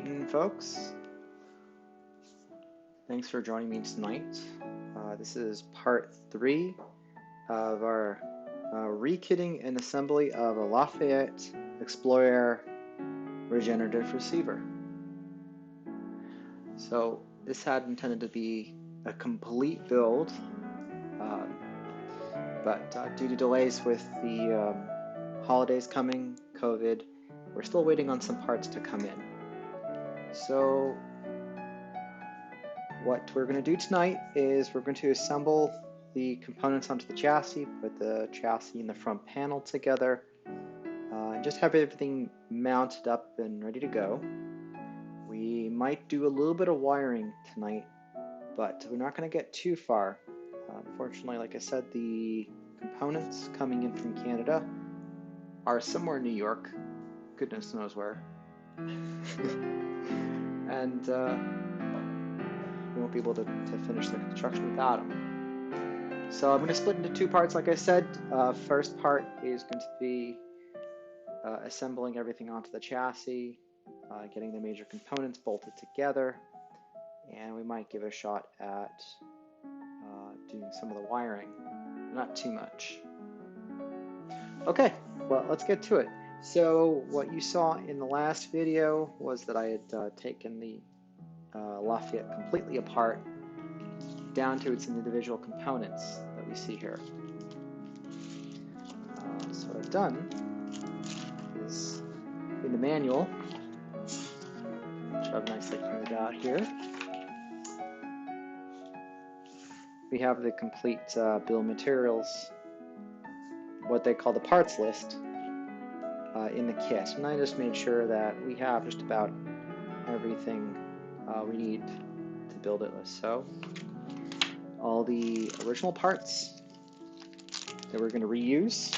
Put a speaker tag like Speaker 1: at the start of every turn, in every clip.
Speaker 1: evening, folks. Thanks for joining me tonight. This is part 3 of our rekitting and assembly of a Lafayette Explor-Air regenerative receiver. So this had intended to be a complete build, but due to delays with the holidays coming, COVID, we're still waiting on some parts to come in. So what we're going to do tonight is we're going to assemble the components onto the chassis, put the chassis and the front panel together, and just have everything mounted up and ready to go. We might do a little bit of wiring tonight, but we're not going to get too far. Unfortunately, like I said, the components coming in from Canada are somewhere in New York, goodness knows where, and we won't be able to finish the construction without them. So I'm going to split into 2 parts, like I said. First part is going to be assembling everything onto the chassis, getting the major components bolted together, and we might give a shot at doing some of the wiring. Not too much. Okay, well, let's get to it. So what you saw in the last video was that I had taken the Lafayette completely apart down to its individual components that we see here. So what I've done is in the manual, which I've nicely printed out here, we have the complete bill of materials, what they call the parts list, in the kit. And I just made sure that we have just about everything we need to build it with. So all the original parts that we're going to reuse.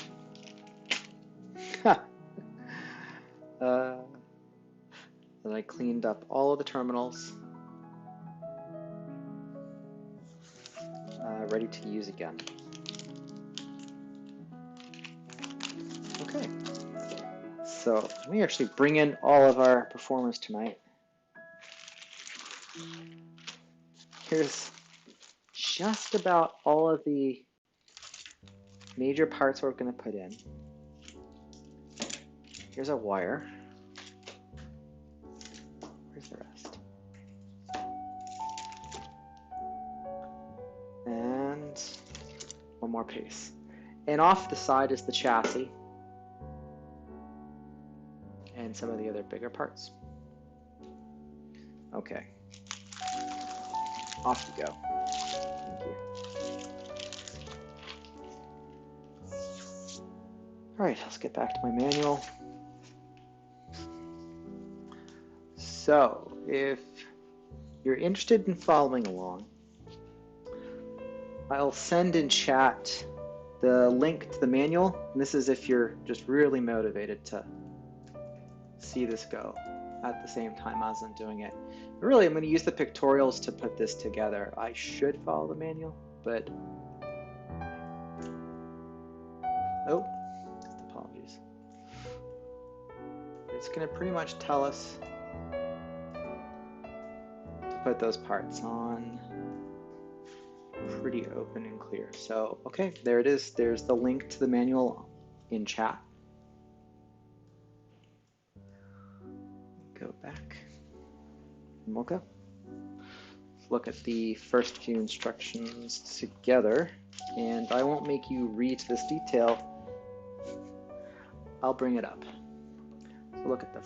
Speaker 1: Then I cleaned up all of the terminals, ready to use again. Okay, so let me actually bring in all of our performers tonight. Here's just about all of the major parts we're going to put in. Here's a wire. Where's the rest? And one more piece. And off the side is the chassis and some of the other bigger parts. Okay. Off you go. Thank you. Alright, let's get back to my manual. So, if you're interested in following along, I'll send in chat the link to the manual. And this is if you're just really motivated to see this go at the same time as I'm doing it. But really, I'm going to use the pictorials to put this together. I should follow the manual, but oh, apologies. It's going to pretty much tell us to put those parts on pretty open and clear. So, okay, there it is. There's the link to the manual in chat. Go back and we'll go. Let's look at the first few instructions together, and I won't make you read this detail. I'll bring it up. So look at the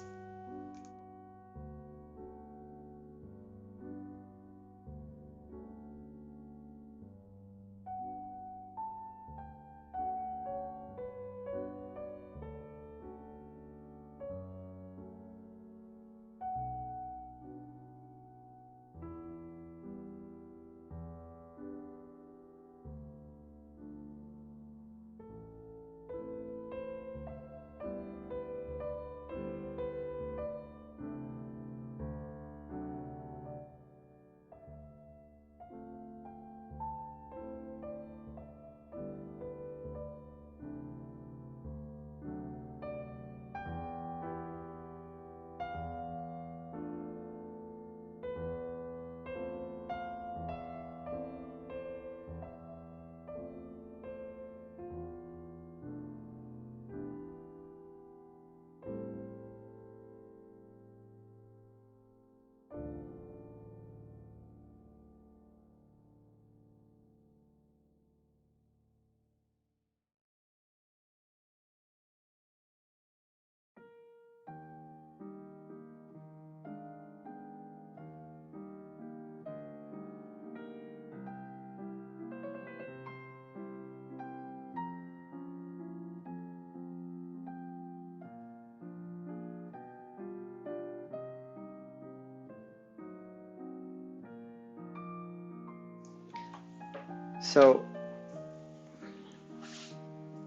Speaker 1: So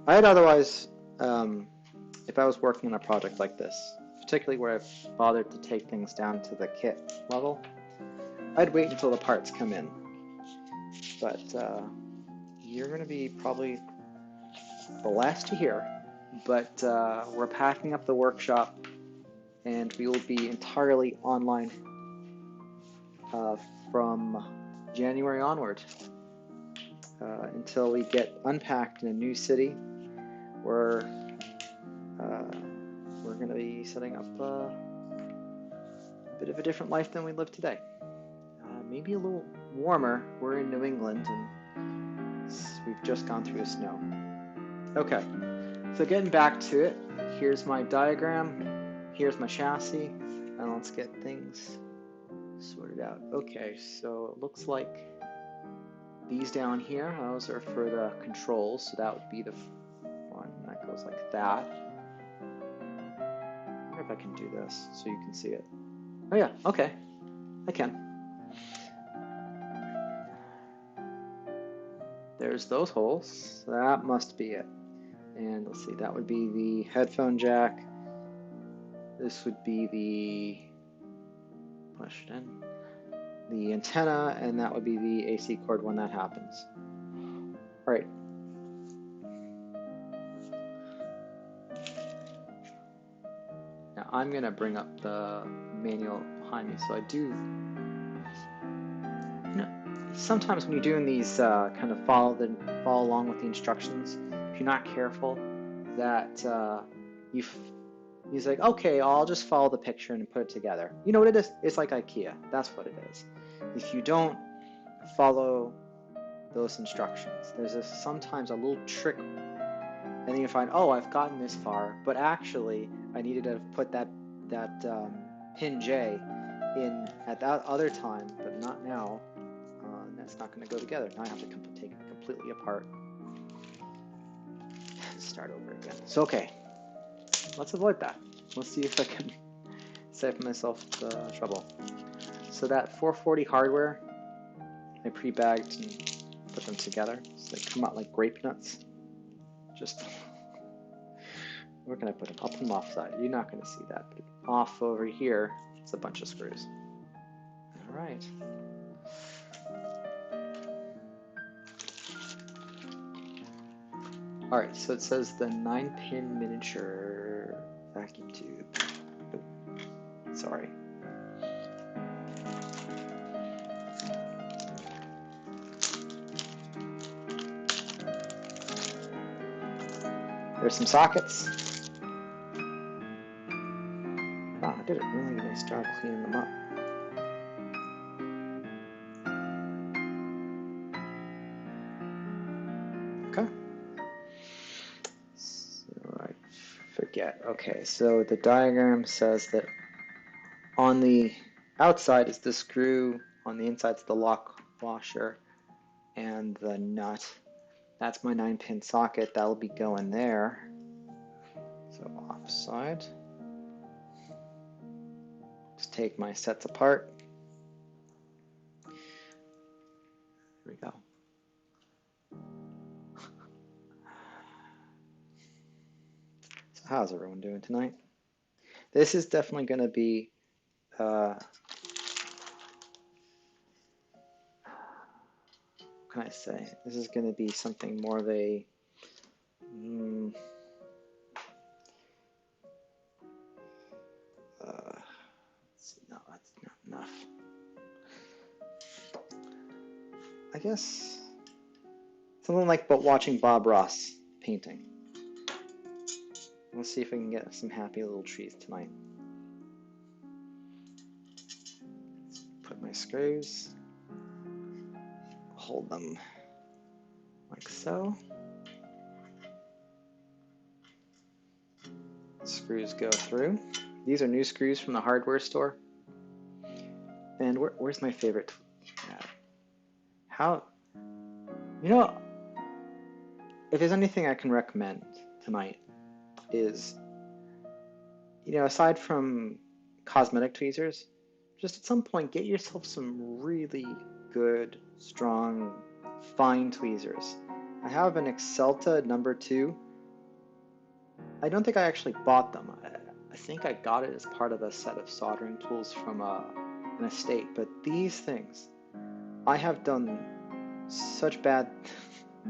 Speaker 1: I'd otherwise, if I was working on a project like this, particularly where I've bothered to take things down to the kit level, I'd wait until the parts come in. But you're going to be probably the last to hear. But we're packing up the workshop, and we will be entirely online from January onward until we get unpacked in a new city where we're going to be setting up a bit of a different life than we live today. Maybe a little warmer. We're in New England, and we've just gone through the snow. Okay, so getting back to it, here's my diagram, here's my chassis, and let's get things sorted out. Okay, so it looks like these down here, those are for the controls, so that would be the one that goes like that. I wonder if I can do this so you can see it. Oh yeah, okay, I can. There's those holes, that must be it. And let's see, that would be the headphone jack. This would be the, push it in, the antenna, and that would be the AC cord when that happens. All right. Now I'm gonna bring up the manual behind me, so I do, you know, sometimes when you're doing these kind of follow along with the instructions, if you're not careful, that he's like, okay, I'll just follow the picture and put it together. You know what it is? It's like IKEA. That's what it is. If you don't follow those instructions, there's sometimes a little trick, and then you find, oh, I've gotten this far, but actually I needed to put that pin J in at that other time, but not now. And that's not going to go together. Now I have to take it completely apart. Start over again. So okay, let's avoid that. Let's see if I can save myself the trouble. So that 440 hardware, I pre-bagged and put them together. So they come out like grape nuts. Just, where can I put them? I'll put them offside. You're not going to see that. But off over here, it's a bunch of screws. All right. All right, so it says the 9-pin miniature vacuum tube. Oh, sorry. There's some sockets. Wow, I did a really nice job cleaning them up. Okay. Okay, so the diagram says that on the outside is the screw, on the inside is the lock washer and the nut. That's my 9-pin socket. That'll be going there. So offside. Just take my sets apart. There we go. How's everyone doing tonight? This is definitely going to be what can I say? This is going to be something more of a no, that's not enough. I guess something like watching Bob Ross painting. Let's see if we can get some happy little trees tonight. Put my screws, hold them like so. Screws go through. These are new screws from the hardware store. And where's my favorite? How, you know, if there's anything I can recommend tonight is, you know, aside from cosmetic tweezers, just at some point get yourself some really good, strong fine tweezers. I have an Excelta number 2. I don't think I actually bought them. I think I got it as part of a set of soldering tools from an estate. But these things, I have done such bad,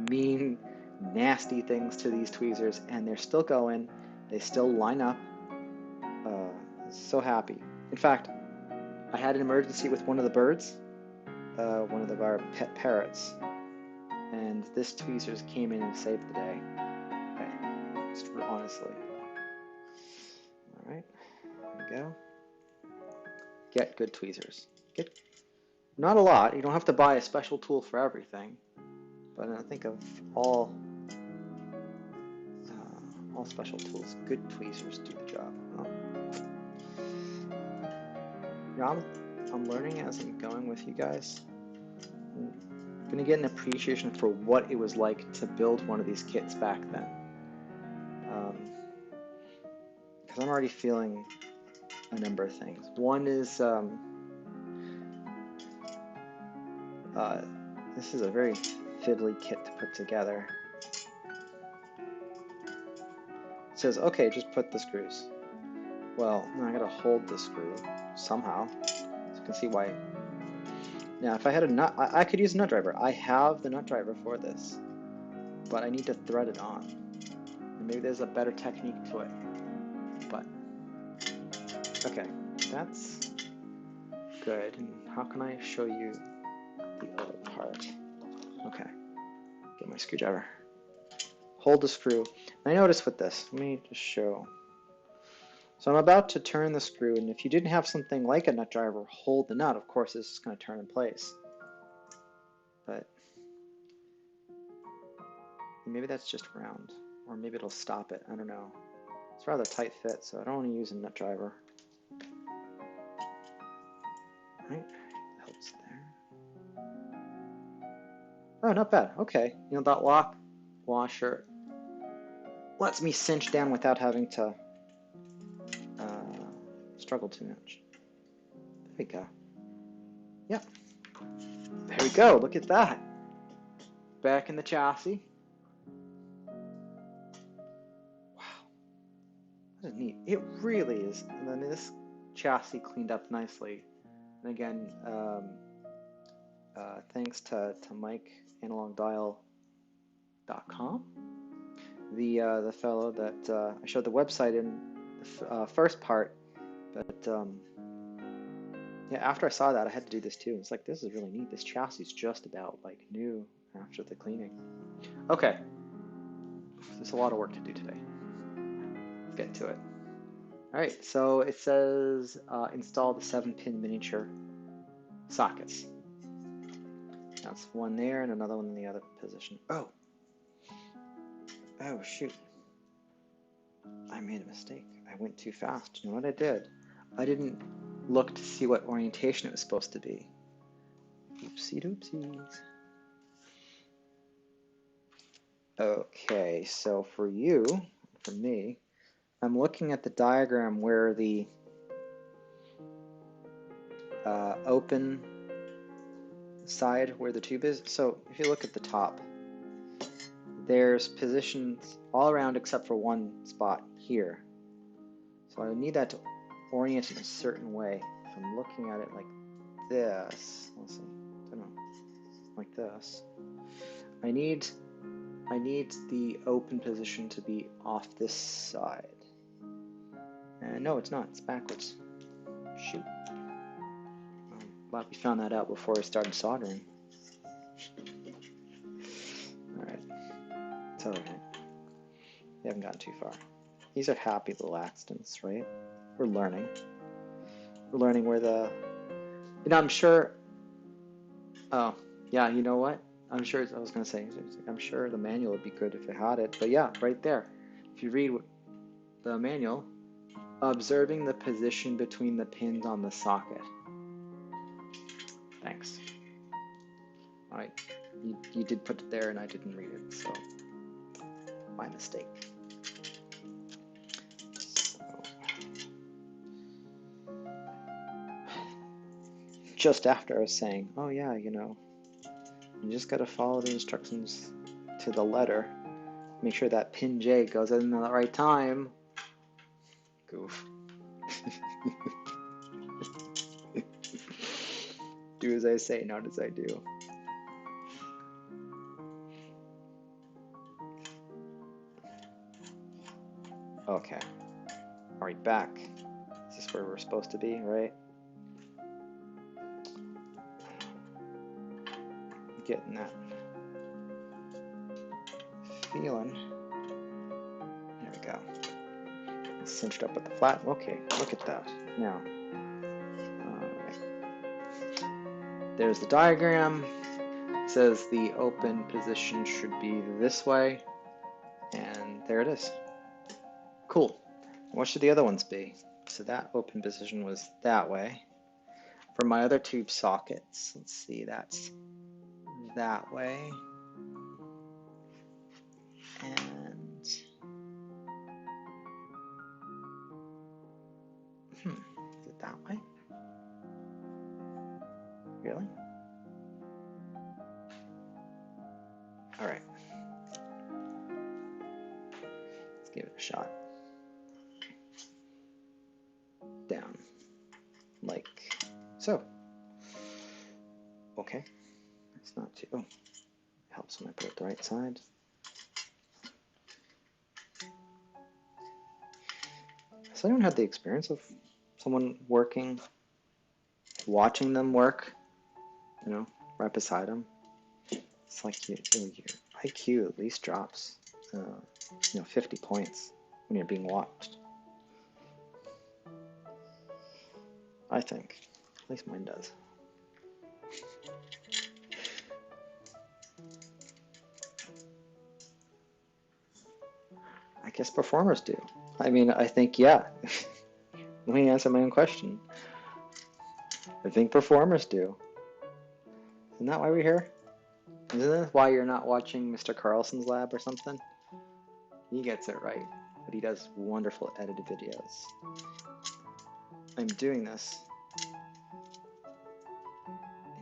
Speaker 1: mean, nasty things to these tweezers, and they're still going. They still line up. So happy. In fact, I had an emergency with one of the birds, one of our pet parrots, and this tweezers came in and saved the day. Okay, just honestly. All right, there we go. Get good tweezers. Get not a lot. You don't have to buy a special tool for everything, but I think of all special tools, good tweezers do the job. Yeah, I'm learning as I'm going with you guys. I'm gonna get an appreciation for what it was like to build one of these kits back then. Because I'm already feeling a number of things. One is this is a very fiddly kit to put together. It says, okay, just put the screws. Well, now I gotta hold the screw somehow. So you can see why. Now, if I had a nut, I could use a nut driver. I have the nut driver for this, but I need to thread it on. And maybe there's a better technique to it. But, okay, that's good. And how can I show you the other part? Okay, get my screwdriver. Hold the screw. I noticed with this, let me just show. So I'm about to turn the screw, and if you didn't have something like a nut driver hold the nut, of course this is going to turn in place. But maybe that's just round, or maybe it'll stop it. I don't know. It's rather tight fit, so I don't want to use a nut driver. Right, helps there. Oh, not bad. Okay, you know that lock washer lets me cinch down without having to struggle too much. There we go. Yep. There we go. Look at that. Back in the chassis. Wow. That is neat. It really is. And then this chassis cleaned up nicely. And again, thanks to Mike analogdial.com, the fellow that I showed the website in the first part. But yeah, after I saw that, I had to do this too. It's like, this is really neat. This chassis is just about like new after the cleaning. Okay, there's a lot of work to do today. Let's get to it. All right, so it says install the 7-pin miniature sockets. That's one there and another one in the other position. Oh shoot. I made a mistake. I went too fast. You know what I did? I didn't look to see what orientation it was supposed to be. Oopsie doopsies. Okay, so for me, I'm looking at the diagram where the open side where the tube is. So if you look at the top, there's positions all around except for one spot here. So I need that to orient in a certain way. If I'm looking at it like this, let's see, I don't know, like this. I need the open position to be off this side. And no, it's not. It's backwards. Shoot. I'm glad we found that out before I started soldering. All right. It's all right. We haven't gotten too far. These are happy little accidents, right? We're learning. We're learning where the... You know, I'm sure... Oh, yeah, you know what? I'm sure, I was going to say, I'm sure the manual would be good if it had it. But yeah, right there. If you read the manual, observing the position between the pins on the socket. Thanks. All right, you did put it there and I didn't read it, so my mistake. Just after I was saying, oh yeah, you know, You just got to follow the instructions to the letter. Make sure that pin J goes in at the right time. Goof. Do as I say, not as I do. Okay. Are we back? Is this where we're supposed to be, right? Getting that feeling. There we go. Cinched up with the flat. Okay, look at that. Now, there's the diagram. It says the open position should be this way, and there it is. Cool. What should the other ones be? So that open position was that way. For my other tube sockets, let's see, that's that way. And is it that way? Really? All right. Let's give it a shot. Down, like so. Okay, it's not too. Oh, helps when I put it the right side. Has anyone had the experience of someone working, watching them work? You know, right beside them. It's like your IQ at least drops, 50 points when you're being watched. I think, at least mine does. I guess performers do. I mean, I think, yeah. Let me answer my own question. I think performers do. Isn't that why we're here? Isn't that why you're not watching Mr. Carlson's lab or something? He gets it right, but he does wonderful edited videos. I'm doing this,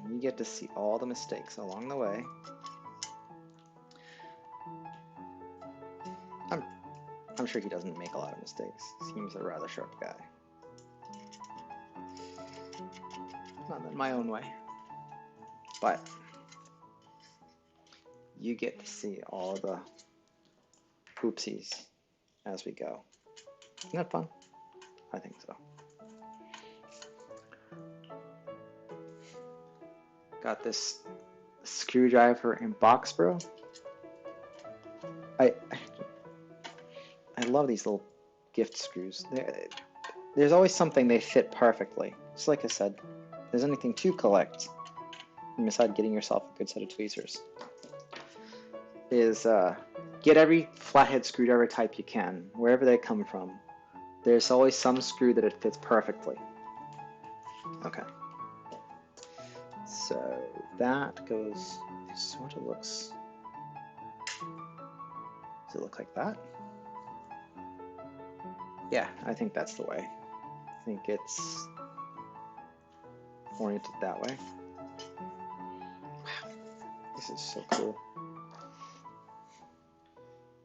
Speaker 1: and you get to see all the mistakes along the way. I'm sure he doesn't make a lot of mistakes. Seems a rather sharp guy. Not in my own way. But you get to see all the oopsies as we go. Isn't that fun? I think so. Got this screwdriver in box brew. I love these little gift screws. There's always something they fit perfectly. Just like I said, if there's anything to collect, besides getting yourself a good set of tweezers, is get every flathead screwdriver type you can, wherever they come from. There's always some screw that it fits perfectly. Okay. So that goes, sort of looks, does it look like that? Yeah, I think that's the way. I think it's oriented that way. Wow, this is so cool.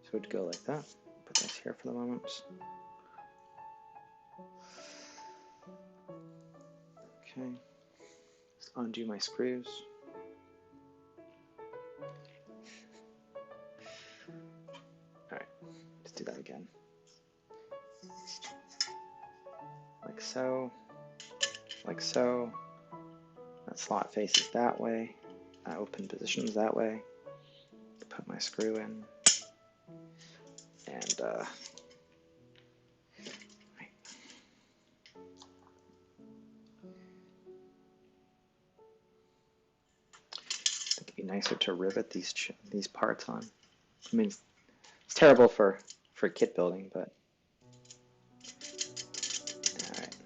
Speaker 1: So it'd go like that. Put this here for the moment. Okay, let's undo my screws. All right, let's do that again. Like so, like so. That slot faces that way. Open positions that way. Put my screw in. And right. I think it'd be nicer to rivet these parts on. I mean, it's terrible for kit building, but all right.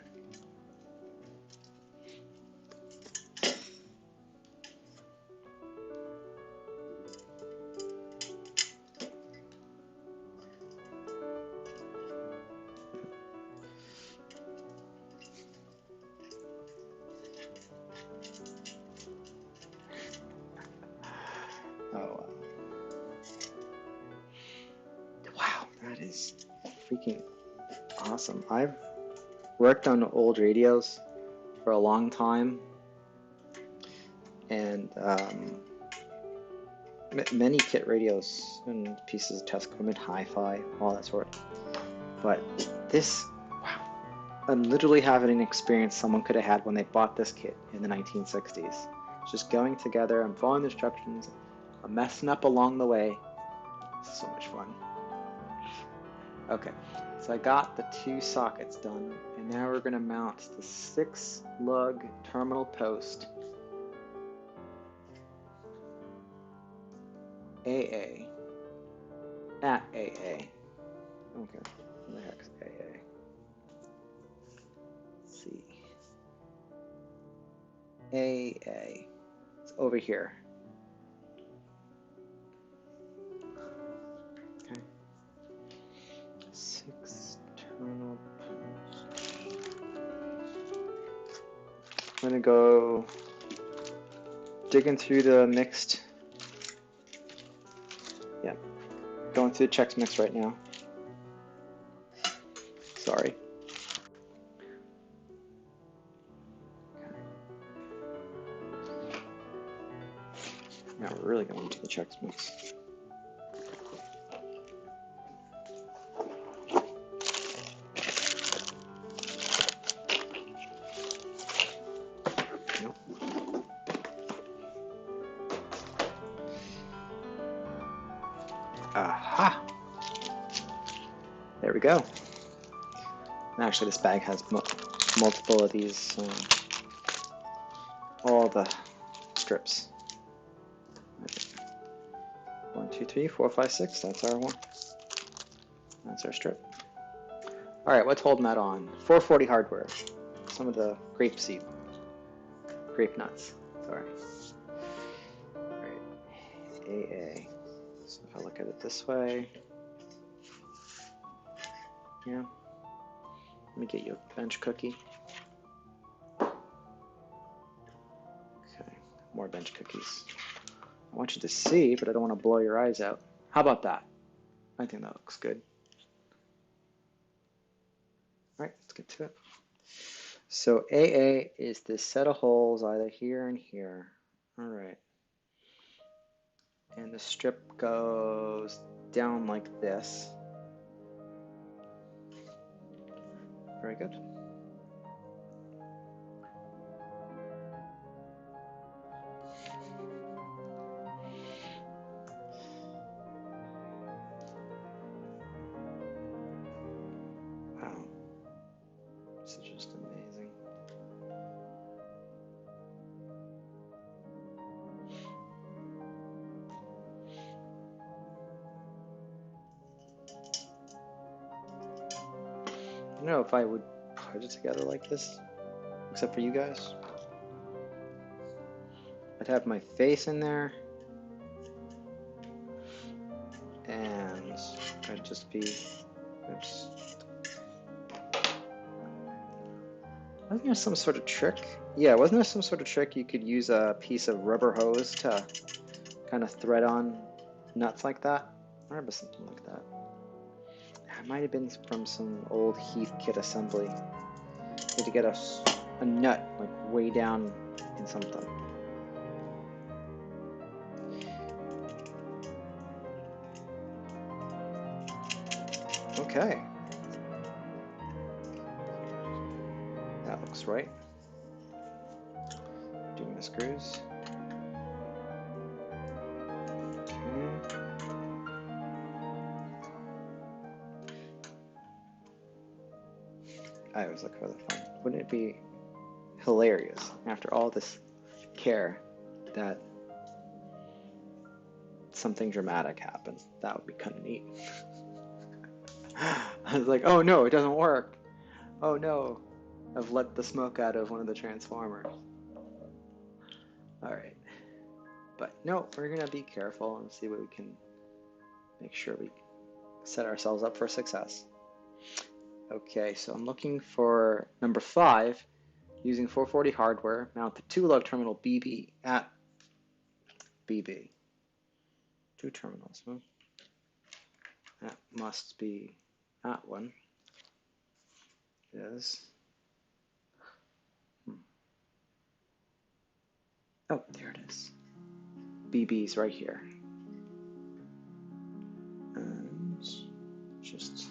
Speaker 1: is freaking awesome. I've worked on old radios for a long time, and many kit radios and pieces of test equipment, hi-fi, all that sort. But this, wow, I'm literally having an experience someone could have had when they bought this kit in the 1960s. Just going together, I'm following the instructions, I'm messing up along the way. It's so much fun. Okay, so I got the 2 sockets done, and now we're going to mount the 6 lug terminal post AA at AA. Okay, what the heck's AA? Let's see. AA. It's over here. Okay. 6 terminal post. I'm gonna go digging through the mixed. Yeah, going through the Chex Mix right now. Sorry. Okay. Now we're really going to the Chex Mix. Aha! There we go. And actually, this bag has multiple of these, all the strips. 1, 2, 3, 4, 5, 6. That's our one. That's our strip. All right, what's holding that on? 440 hardware. Some of the grape nuts. Sorry. All right, AA. So if I look at it this way, yeah. Let me get you a bench cookie. Okay, more bench cookies. I want you to see, but I don't want to blow your eyes out. How about that? I think that looks good. All right, let's get to it. So AA is this set of holes either here and here. All right. And the strip goes down like this. Very good. Wow. This is just amazing. I don't know if I would put it together like this, except for you guys. I'd have my face in there, and I'd just be, oops. Wasn't there some sort of trick? Yeah, wasn't there some sort of trick you could use a piece of rubber hose to kind of thread on nuts like that? I remember something like that. It might have been from some old Heath kit assembly. You had to get a nut like way down in something. Okay. That looks right. Doing the screws. Okay. I always look for the fun. Wouldn't it be hilarious after all this care that something dramatic happened? That would be kind of neat. I was like, oh no, it doesn't work. Oh no, I've let the smoke out of one of the transformers. All right, but no, we're gonna be careful and see what we can make sure we set ourselves up for success. Okay, so I'm looking for number 5, using 440 hardware, mount the 2-lug terminal BB at BB. 2 terminals, huh? That must be that one. It is. Oh, there it is. BB's right here. And just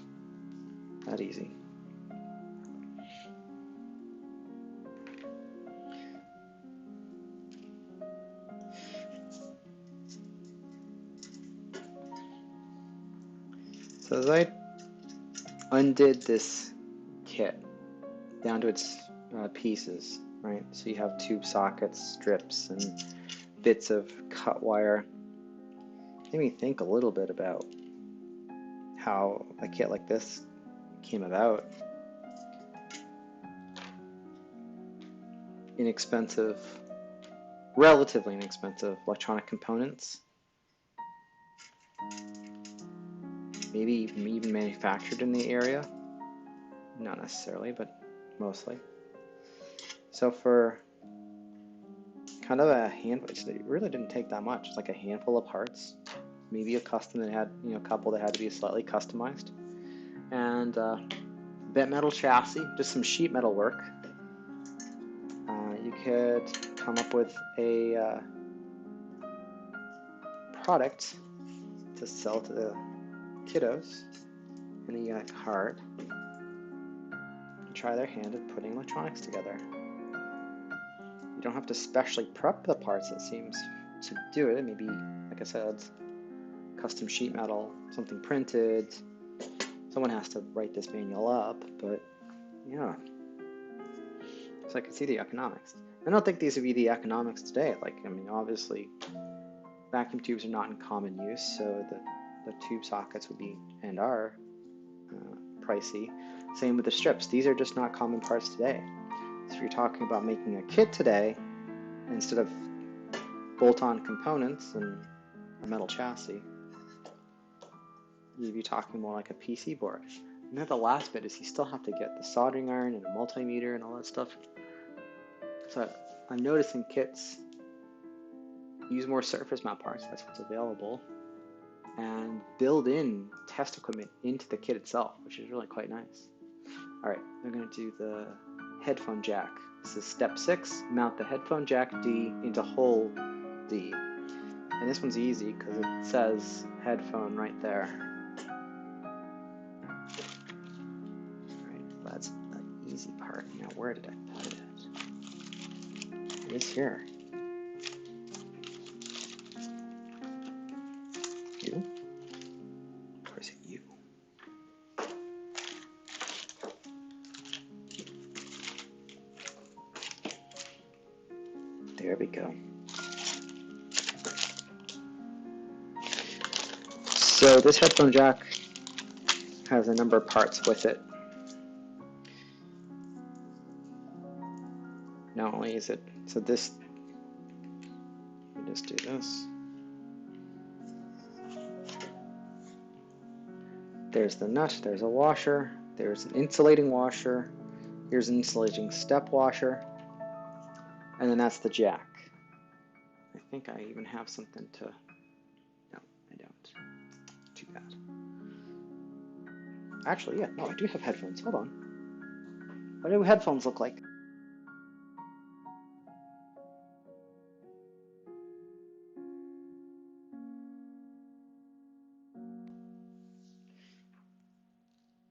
Speaker 1: that easy. So as I undid this kit down to its pieces, right? So you have tube sockets, strips, and bits of cut wire. Made me think a little bit about how a kit like this came about. Inexpensive, relatively inexpensive electronic components. Maybe even manufactured in the area. Not necessarily, but mostly. So for kind of a handful, it really didn't take that much. It's like a handful of parts, maybe a custom that had, a couple that had to be slightly customized, and bent metal chassis, just some sheet metal work. You could come up with a product to sell to the kiddos, and then you got a card. Try their hand at putting electronics together. You don't have to specially prep the parts, it seems, to do it. Maybe, like I said, custom sheet metal, something printed. Someone has to write this manual up, but yeah. So I can see the economics. I don't think these would be the economics today. Obviously, vacuum tubes are not in common use, so the tube sockets would be and are pricey. Same with the strips. These are just not common parts today. So if you're talking about making a kit today, instead of bolt-on components and a metal chassis, you'd be talking more like a PC board. And then the last bit is you still have to get the soldering iron and a multimeter and all that stuff. So I'm noticing kits use more surface mount parts, that's what's available, and build in test equipment into the kit itself, which is really quite nice. All right, I'm going to do the headphone jack. This is step 6, mount the headphone jack D into hole D. And this one's easy because it says headphone right there. All right, that's the easy part. Now, where did I put it? It is here. You? Or is it you? There we go. So this headphone jack has a number of parts with it. Not only is it, so this, let me just do this. There's the nut, there's a washer, there's an insulating washer, here's an insulating step washer, and then that's the jack. I think I even have something to, no, I don't. Too bad. Actually, yeah, no, I do have headphones. Hold on. What do headphones look like?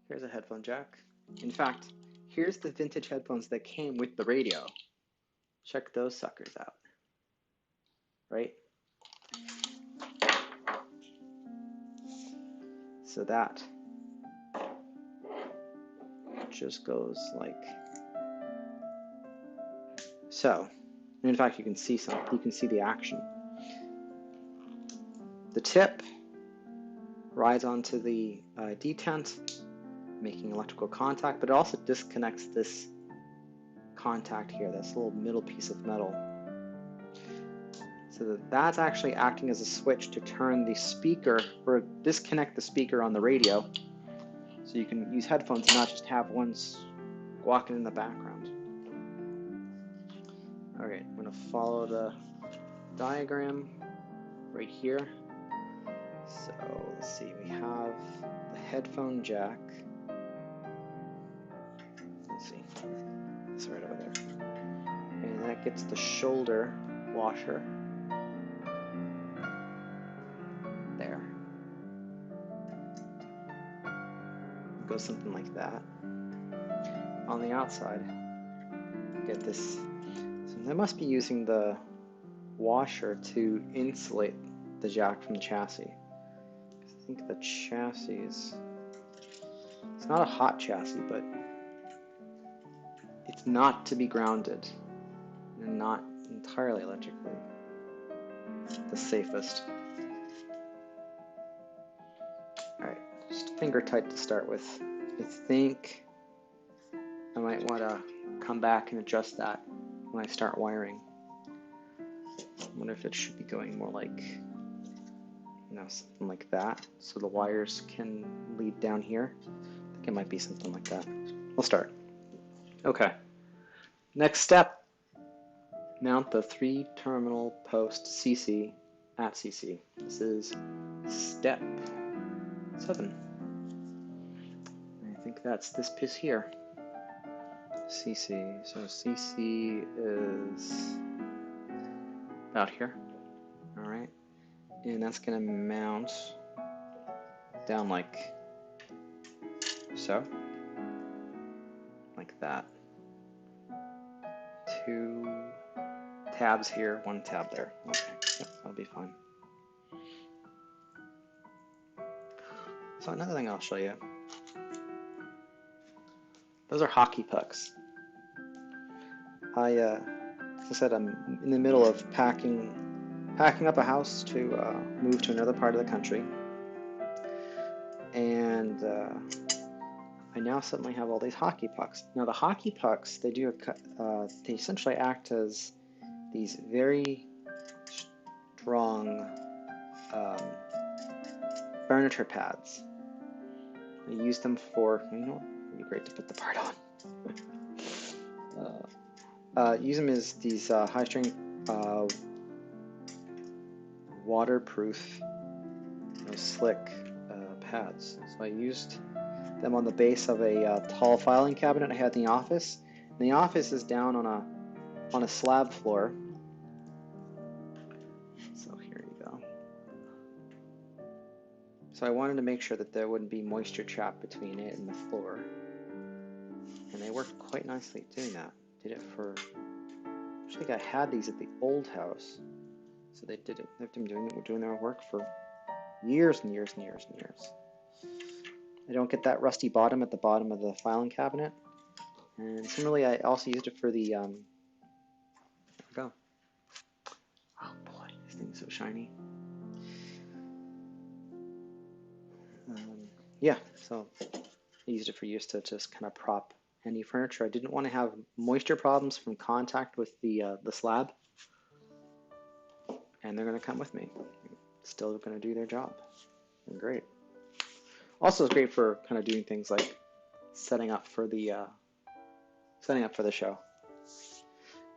Speaker 1: Here's a headphone jack. In fact, here's the vintage headphones that came with the radio. Check those suckers out. Right? So that just goes like so. And in fact, you can see the action. The tip rides onto the detent, making electrical contact, but it also disconnects this contact here, this little middle piece of metal. So that's actually acting as a switch to turn the speaker, or disconnect the speaker on the radio, so you can use headphones and not just have one walking in the background. All right, I'm going to follow the diagram right here. So let's see, we have the headphone jack. Let's see, it's right over there. And that gets the shoulder washer. There. It goes something like that. On the outside, get this. So they must be using the washer to insulate the jack from the chassis. I think the chassis is, it's not a hot chassis, but it's not to be grounded and not entirely electrically the safest. Alright, just finger tight to start with. I think I might want to come back and adjust that when I start wiring. I wonder if it should be going more like, you know, something like that, so the wires can lead down here. I think it might be something like that. We'll start. Okay. Next step, mount the 3-terminal post CC at CC. This is step 7. I think that's this piece here. CC. So CC is about here. All right. And that's going to mount down like so. Like that. 2 tabs here, 1 tab there. Okay, yep, that'll be fine. So another thing I'll show you. Those are hockey pucks. As I said, I'm in the middle of packing up a house to move to another part of the country, and I now suddenly have all these hockey pucks. Now the hockey pucks, they essentially act as these very strong furniture pads. I use them for, you know, it'd be great to put the part on. Use them as these high-strength, waterproof, slick pads. So I used them on the base of a tall filing cabinet I had in the office. And the office is down on a slab floor. So here you go. So I wanted to make sure that there wouldn't be moisture trapped between it and the floor. And they worked quite nicely at doing that. Did it for, I think I had these at the old house. So they did it, they've been doing their work for years and years and years and years. I don't get that rusty bottom at the bottom of the filing cabinet. And similarly, I also used it for the, there we go. Oh boy, this thing's so shiny. Yeah, so I used it for use to just kind of prop any furniture. I didn't want to have moisture problems from contact with the slab. And they're going to come with me. Still going to do their job. And great. Also, it's great for kind of doing things like setting up for the show.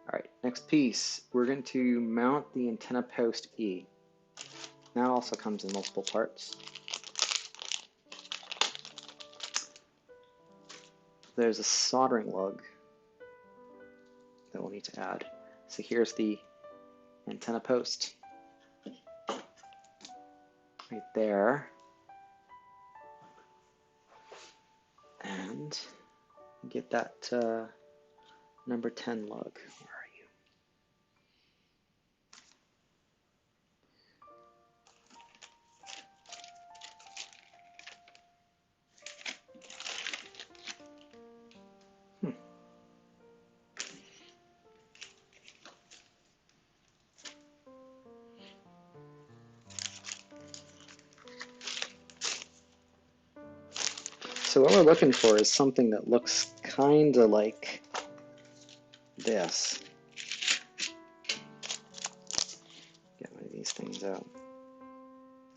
Speaker 1: All right, next piece. We're going to mount the antenna post E. That also comes in multiple parts. There's a soldering lug that we'll need to add. So here's the antenna post. Right there. And get that number 10 lug. Where are you? So what we're looking for is something that looks kind of like this. Get one of these things out.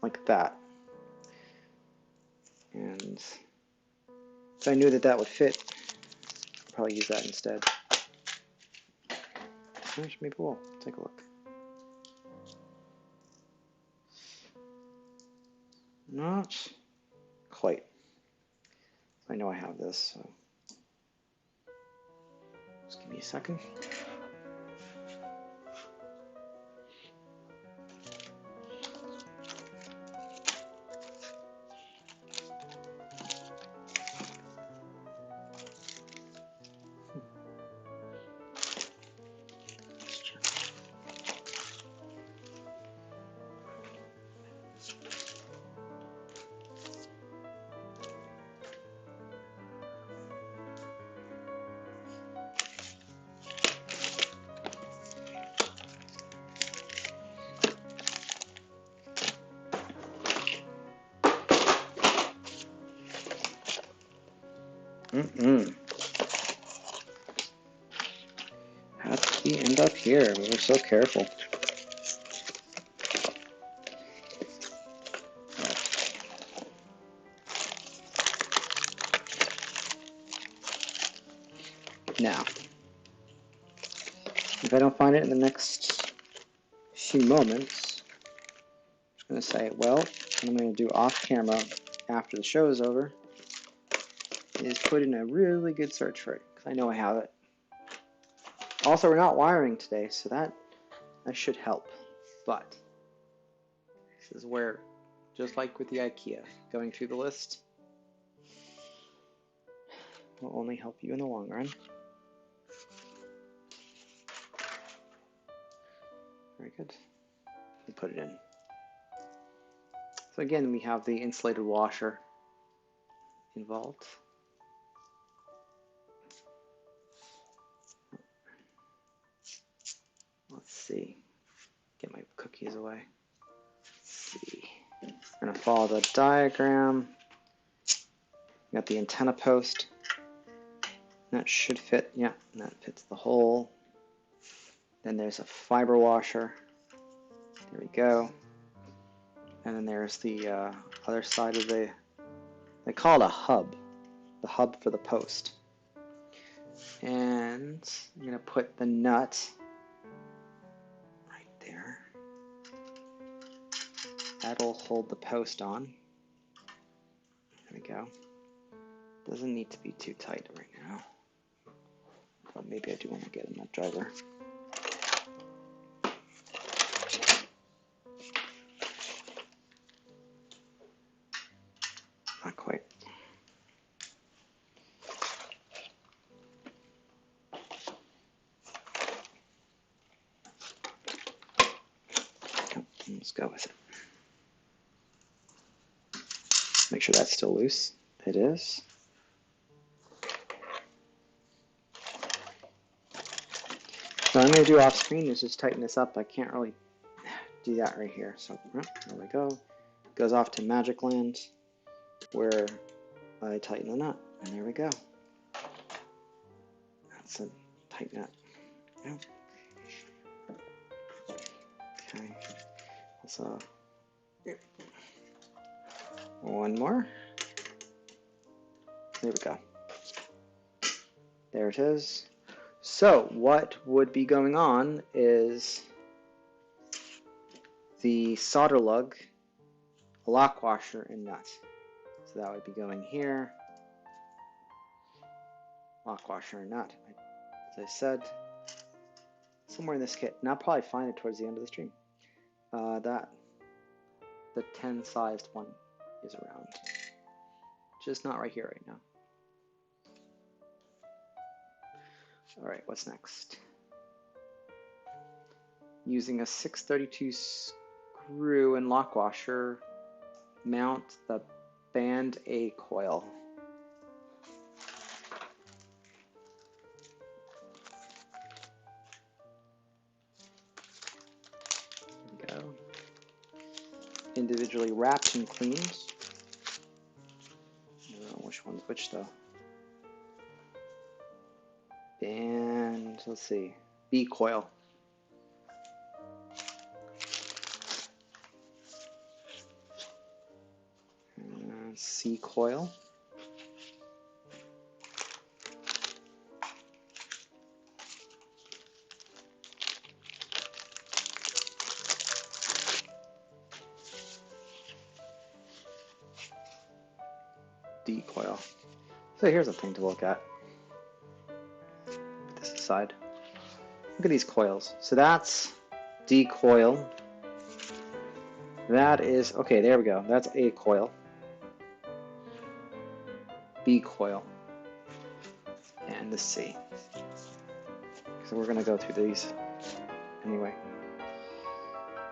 Speaker 1: Like that. And if I knew that that would fit, I'd probably use that instead. Maybe we'll take a look. Not quite. I know I have this, so just give me a second. How did we end up here? We were so careful. Now, if I don't find it in the next few moments, I'm just going to say, well, what I'm going to do off camera after the show is over is put in a really good search for it, because I know I have it. Also, we're not wiring today, so that should help. But this is where, just like with the IKEA, going through the list will only help you in the long run. Very good. And put it in. So again, we have the insulated washer involved. Let's see. Get my cookies away. Let's see. I'm going to follow the diagram. Got the antenna post. That should fit. Yeah, that fits the hole. Then there's a fiber washer. There we go. And then there's the other side of the, they call it a hub. The hub for the post. And I'm going to put the nut right there. That'll hold the post on. There we go. Doesn't need to be too tight right now. But maybe I do want to get a nut driver. Not quite. Let's go with it. Make sure that's still loose. It is. So I'm going to do off screen is just tighten this up. I can't really do that right here. So there we go. It goes off to Magic Land where I tighten the nut. And there we go. That's a tight nut. Okay. So one more. There we go. There it is. So what would be going on is the solder lug, a lock washer, and nut. So that would be going here. Lock washer and nut. As I said, somewhere in this kit. And I'll probably find it towards the end of the stream. The 10 sized one is around. Just not right here right now. All right, what's next? Using a 632 screw and lock washer, mount the band A coil. There we go. Individually wrapped and cleaned. I don't know which one's which though. And let's see, B coil. C coil. coil. So here's a thing to look at. Put this aside. Look at these coils. So that's D coil. That is, okay, there we go. That's A coil. B coil. And the C. So we're going to go through these anyway.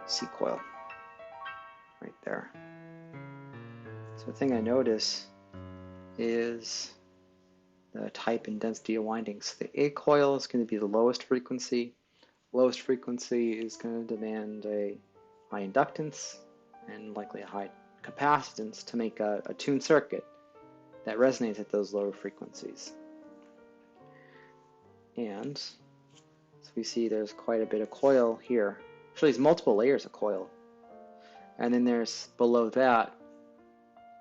Speaker 1: C coil. Right there. So the thing I notice is the type and density of windings. The A coil is going to be the lowest frequency. Lowest frequency is going to demand a high inductance and likely a high capacitance to make a tuned circuit that resonates at those lower frequencies. And so we see there's quite a bit of coil here. Actually, there's multiple layers of coil. And then there's below that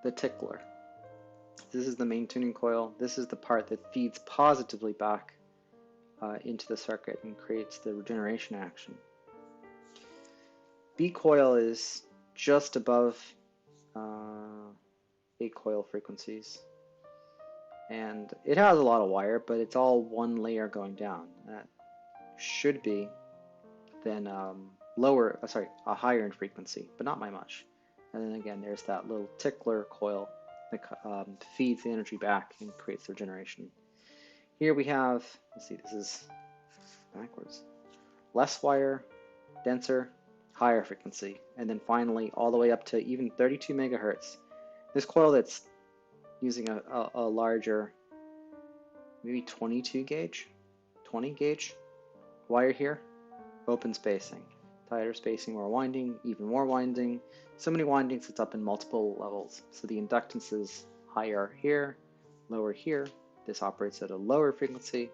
Speaker 1: the tickler. This is the main tuning coil. This is the part that feeds positively back into the circuit and creates the regeneration action. B coil is just above A coil frequencies. And it has a lot of wire, but it's all one layer going down. That should be then a higher in frequency, but not by much. And then again, there's that little tickler coil that feeds the energy back and creates the regeneration. Here we have, let's see, this is backwards. Less wire, denser, higher frequency, and then finally all the way up to even 32 megahertz. This coil that's using a larger, maybe 22 gauge, 20 gauge wire here, open spacing, tighter spacing, more winding, even more winding. So many windings, it's up in multiple levels. So the inductance is higher here, lower here. This operates at a lower frequency,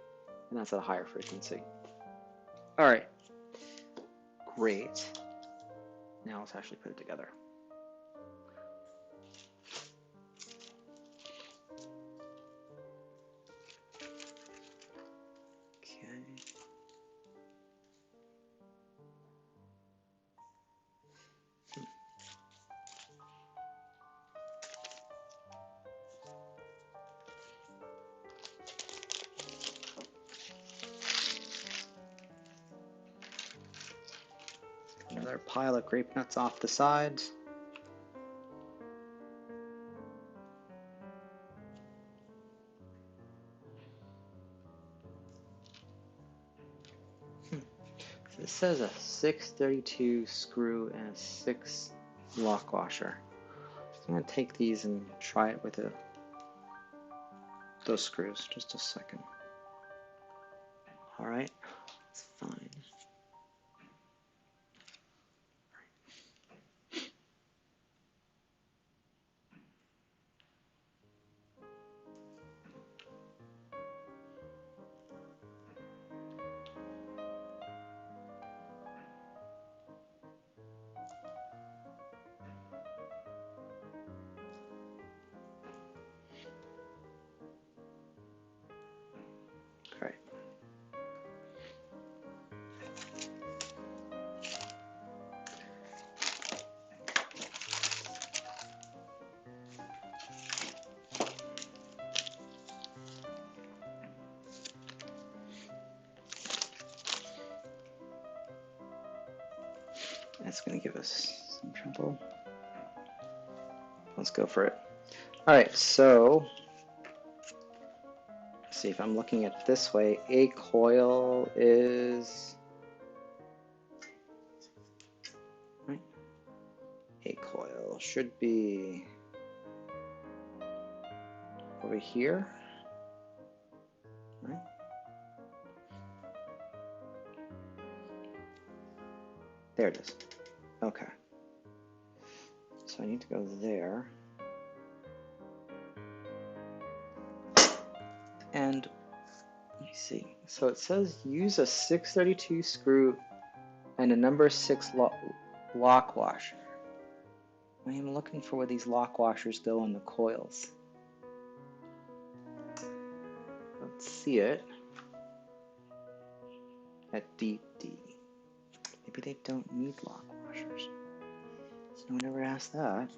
Speaker 1: and that's at a higher frequency. All right, great. Now let's actually put it together. Another pile of grape nuts off the sides. So this says a 632 screw and a 6 lock washer. So I'm going to take these and try it with those screws. Just a second. All right, it's fine. All right. That's going to give us some trouble. Let's go for it. All right, so let's see if I'm looking at it this way. A coil is right. A coil should be over here, right? There it is. Okay. So I need to go there. And let me see. So it says use a 632 screw and a number 6 lock washer. I am looking for where these lock washers go on the coils. Let's see it at DD. Maybe they don't need lock washers. So no one ever asked that.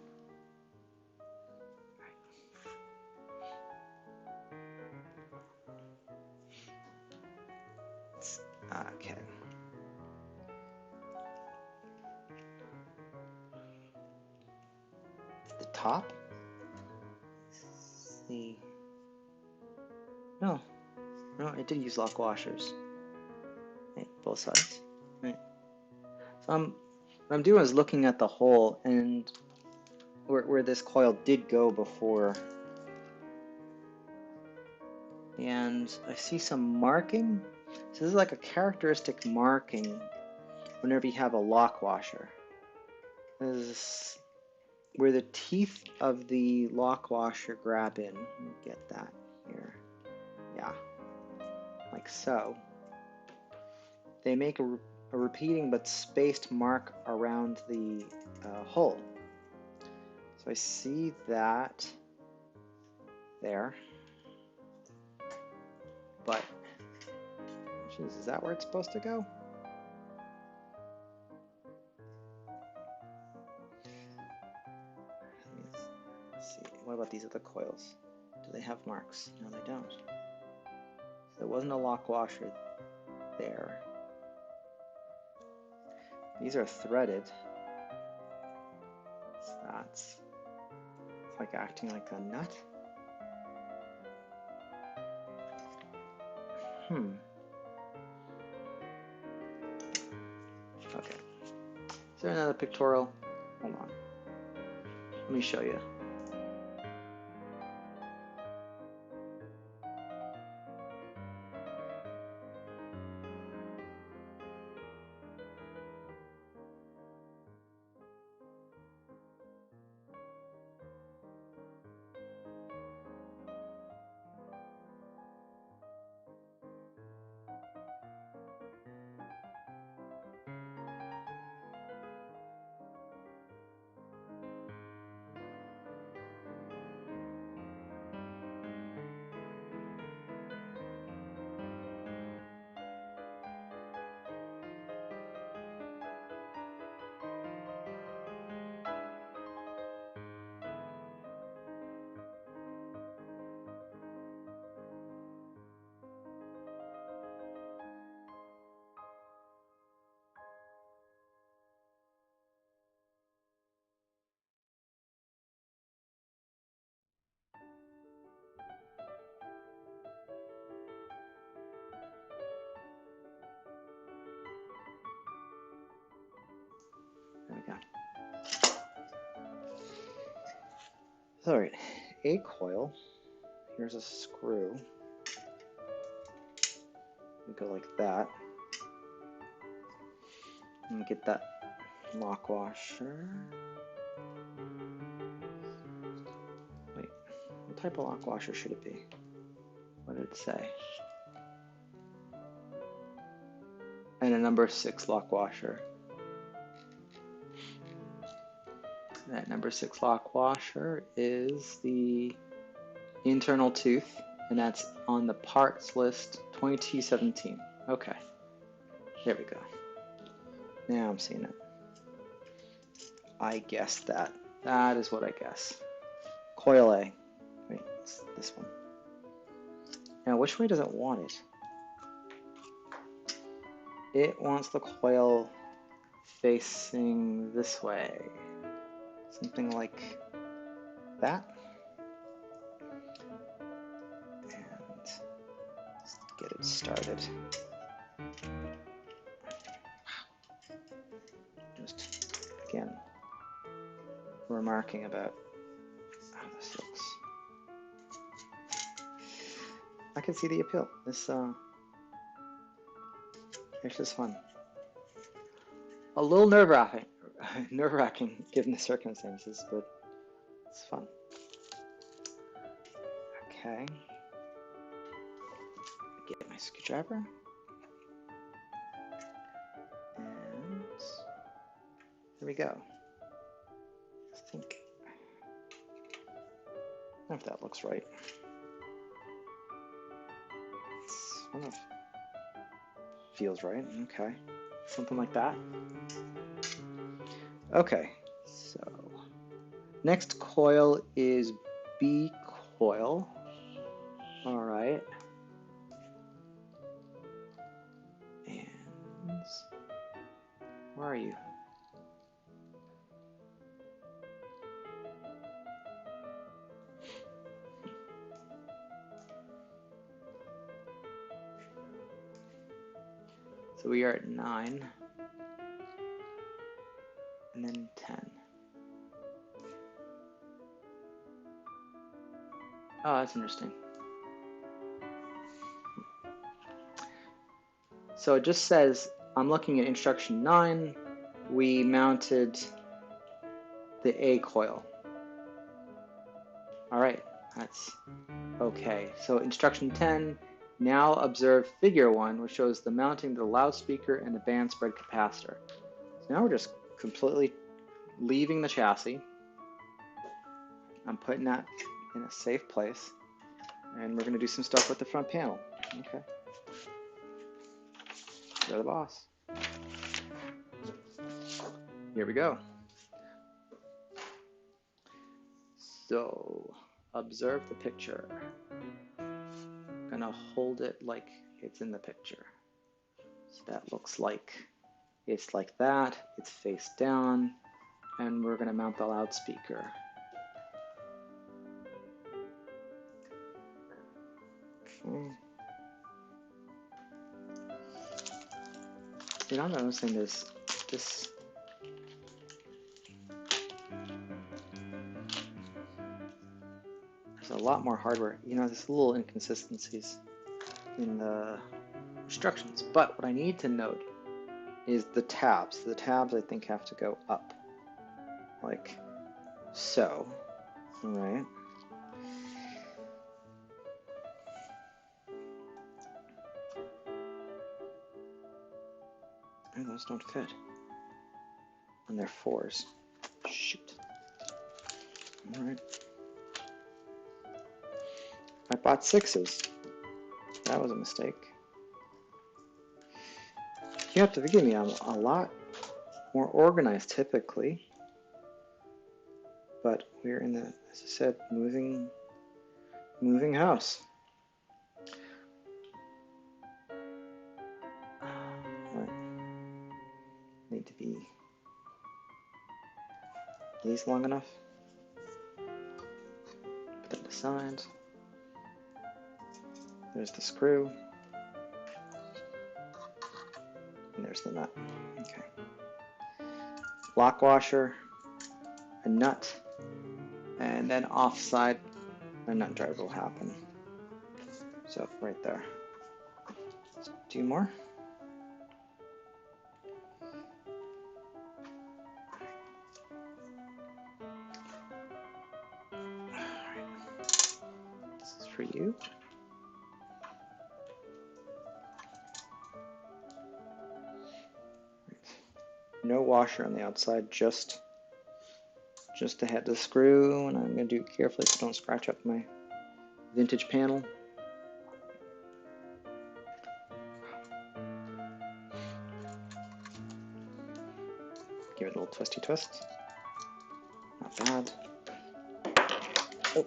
Speaker 1: Okay. The top? Let's see. No, it did use lock washers. Right, both sides. Right. So what I'm doing is looking at the hole and where this coil did go before. And I see some marking. So this is like a characteristic marking whenever you have a lock washer. This is where the teeth of the lock washer grab in. Let me get that here. Yeah, like so. They make a repeating but spaced mark around the hole. So I see that there. But, geez, is that where it's supposed to go? Let's see. What about these other coils? Do they have marks? No, they don't. So there wasn't a lock washer there. These are threaded. So it's like acting like a nut. Okay. Is there another pictorial? Hold on. Let me show you. There we go. Alright, a coil. Here's a screw. We go like that. And get that lock washer. Wait, what type of lock washer should it be? What did it say? And a number 6 lock washer. That number 6 lock washer is the internal tooth, and that's on the parts list 2217. Okay, there we go. Now I'm seeing it. I guessed that. That is what I guess. Coil A. Wait, it's this one. Now, which way does it want it? It wants the coil facing this way. Something like that. And let's get it started. Just, again, remarking about how this looks. I can see the appeal. This is fun. A little nerve-wracking given the circumstances, but it's fun. Okay. Get my screwdriver. And here we go. I think. I don't know if that looks right. It's kind of feels right. Okay. Something like that. Okay, so next coil is B coil. All right. And buttons. Where are you? So we are at 9, and then 10. Oh, that's interesting. So it just says, I'm looking at instruction 9, we mounted the A coil. All right, that's okay. So instruction 10, now observe figure 1, which shows the mounting of the loudspeaker and the band spread capacitor. So now we're just completely leaving the chassis. I'm putting that in a safe place, and we're going to do some stuff with the front panel. Okay. You're the boss. Here we go. So, observe the picture. I'm gonna hold it like it's in the picture. So that looks like it's like that, it's face down, and we're gonna mount the loudspeaker. Okay. You know, I'm noticing this. There's a lot more hardware. You know, there's little inconsistencies in the instructions. But what I need to note is the tabs. The tabs, I think, have to go up. Like so. All right. And those don't fit. And they're 4s. Shoot. All right. I bought 6s. That was a mistake. You have to forgive me, I'm a lot more organized typically. But we're in the, as I said, moving house. Right. Need to be these long enough. Put that aside. There's the screw. And there's the nut. Okay. Lock washer, a nut, and then offside a nut driver will happen. So right there. Let's do more. Alright. This is for you. No washer on the outside, just ahead the screw, and I'm going to do it carefully so don't scratch up my vintage panel. Give it a little twisty twist. Not bad. Oh.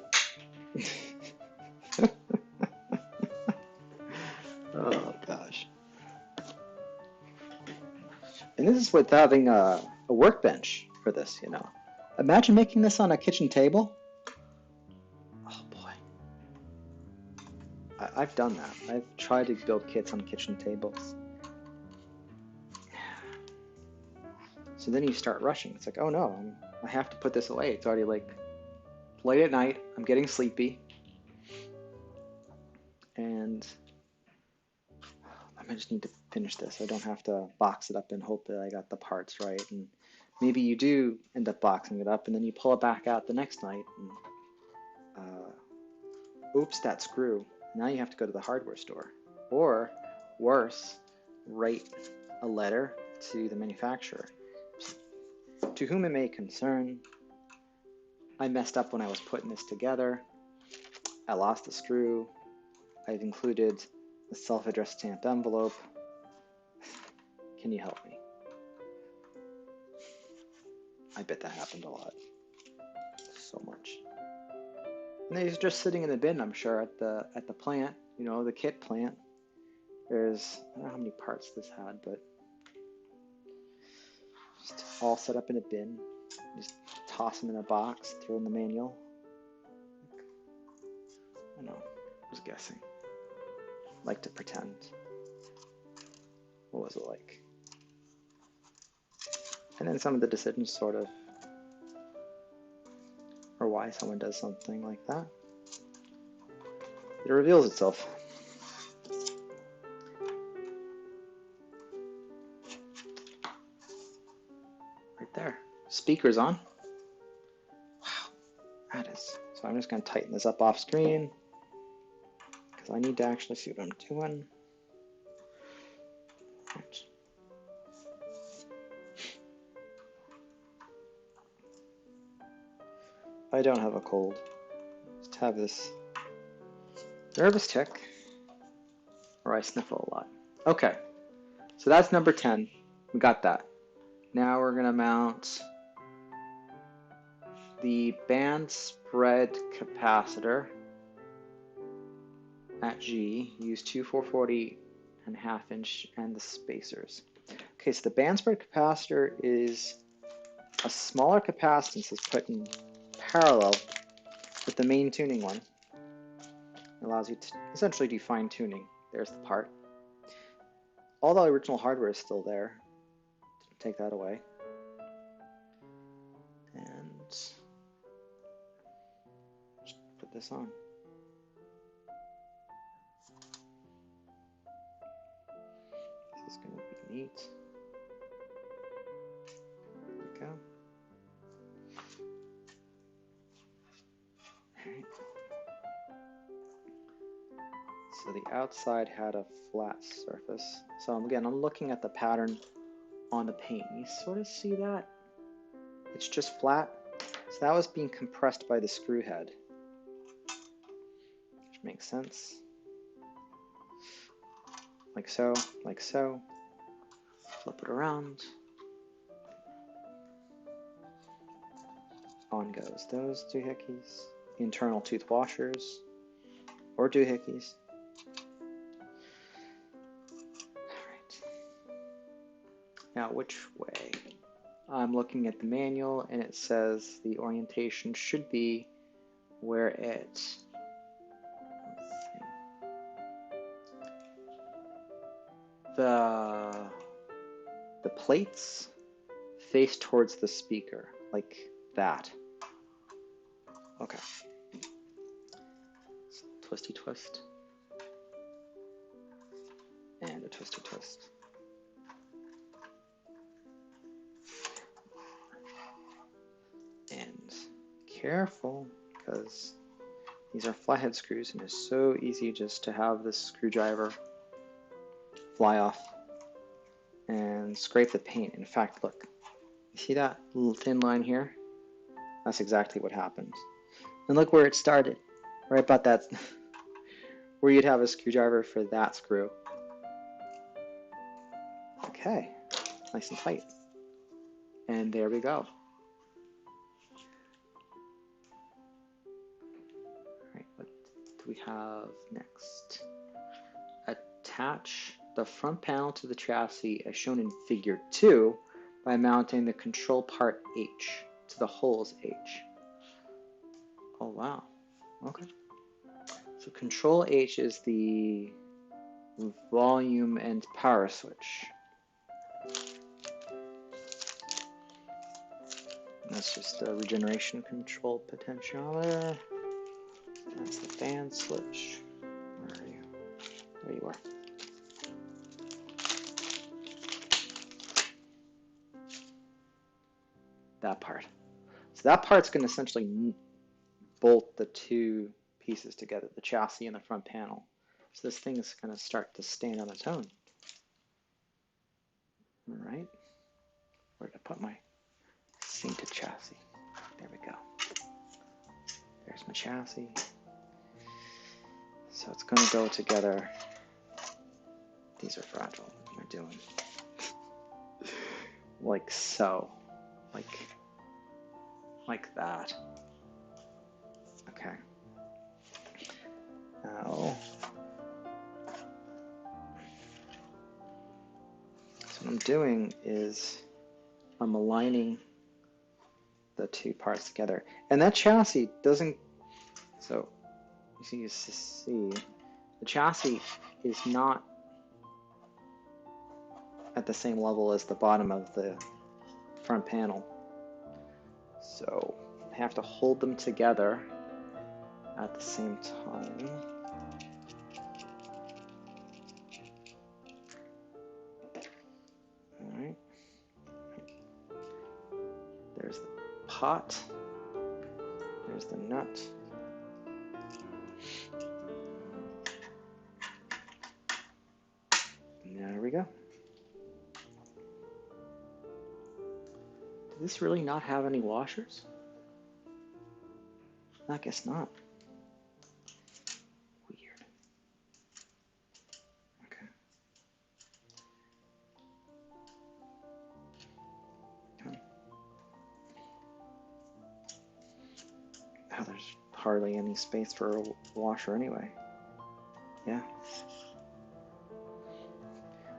Speaker 1: Oh gosh. And this is with having a workbench for this, you know. Imagine making this on a kitchen table. Oh boy. I've done that. I've tried to build kits on kitchen tables. So then you start rushing. It's like, oh no, I have to put this away. It's already like late at night. I'm getting sleepy. And I just need to finish this. I don't have to box it up and hope that I got the parts right. And maybe you do end up boxing it up and then you pull it back out the next night. And, oops, that screw. Now you have to go to the hardware store. Or, worse, write a letter to the manufacturer. To whom it may concern, I messed up when I was putting this together. I lost the screw. I've included the self-addressed stamped envelope. Can you help me? I bet that happened a lot. So much. And these are just sitting in the bin, I'm sure, at the plant, you know, the kit plant. There's, I don't know how many parts this had, but Just all set up in a bin. Just toss them in a box, throw in the manual. I know, I was guessing. Like to pretend. What was it like? And then some of the decisions sort of, or why someone does something like that. It reveals itself. Right there. Speaker's on. Wow, that is. So I'm just going to tighten this up off screen because I need to actually see what I'm doing. Right. I don't have a cold. Just have this nervous tick where I sniffle a lot. Okay, so that's number 10. We got that. Now we're going to mount the band spread capacitor at G. Use two 440 and ½ and the spacers. Okay, so the band spread capacitor is a smaller capacitance that's put in parallel with the main tuning one. It allows you to essentially do fine tuning. There's the part. All the original hardware is still there. Take that away. And just put this on. This is going to be neat. There we go. Alright. So the outside had a flat surface. So again, I'm looking at the pattern on the paint. You sort of see that? It's just flat. So that was being compressed by the screw head. Which makes sense. Like so, like so. Flip it around. On goes those doohickeys. Internal tooth washers. Or doohickeys. Alright. Now which way? I'm looking at the manual and it says the orientation should be where it, the plates face towards the speaker, like that. Okay. So, twisty twist. And a twisty twist. And careful, because these are flathead screws and it's so easy just to have this screwdriver fly off and scrape the paint. In fact, look, you see that little thin line here? That's exactly what happened. And look where it started, right about that, where you'd have a screwdriver for that screw. Okay, nice and tight. And there we go. Alright, what do we have next? Attach the front panel to the chassis as shown in figure 2 by mounting the control part H to the holes H. Oh wow, okay. So control H is the volume and power switch. That's just a regeneration control potentiometer. That's the fan switch. Where are you? There you are. That part. So that part's going to essentially bolt the two pieces together, the chassis and the front panel. So this thing is going to start to stand on its own. All right. Where did I put my sainted chassis? There we go. There's my chassis. So it's going to go together. These are fragile. What am I doing? Like so. Like that. Okay. Now, so what I'm doing is I'm aligning the two parts together. And that chassis doesn't, so you see, the chassis is not at the same level as the bottom of the front panel. So I have to hold them together at the same time. All right. There's the pot. There's the nut. There we go. Does this really not have any washers? I guess not. Weird. Okay. Oh, there's hardly any space for a washer anyway. Yeah.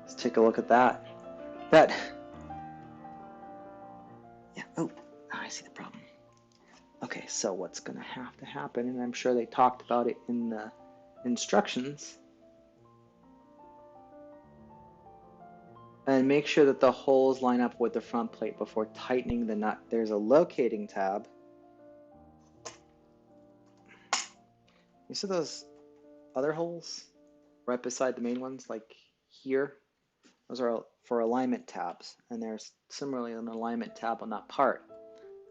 Speaker 1: Let's take a look at that. Yeah, oh, I see the problem. Okay, so what's going to have to happen, and I'm sure they talked about it in the instructions, and make sure that the holes line up with the front plate before tightening the nut. There's a locating tab. You see those other holes right beside the main ones, like here? Those are for alignment tabs, and there's similarly an alignment tab on that part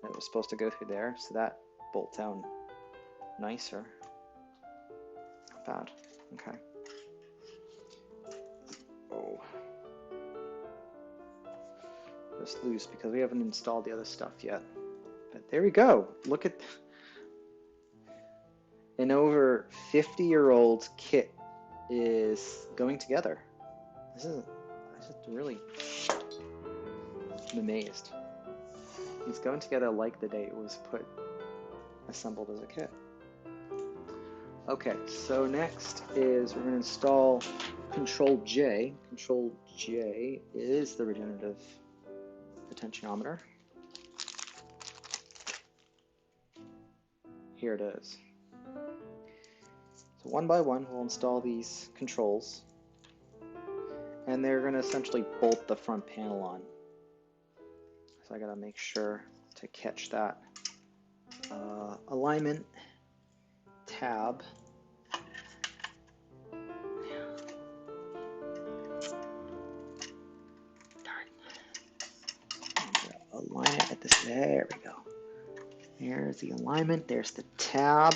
Speaker 1: that was supposed to go through there, so that bolts out nicer. Not bad. Okay. Oh. Just loose because we haven't installed the other stuff yet. But there we go. Look at an over 50-year-old kit is going together. I'm just really amazed. It's going together like the day it was assembled as a kit. Okay, so next is we're going to install Control J. Control J is the regenerative potentiometer. Here it is. So one by one, we'll install these controls, and they're going to essentially bolt the front panel on. So I got to make sure to catch that alignment tab. Darn. Align it at this. There we go. There's the alignment. There's the tab.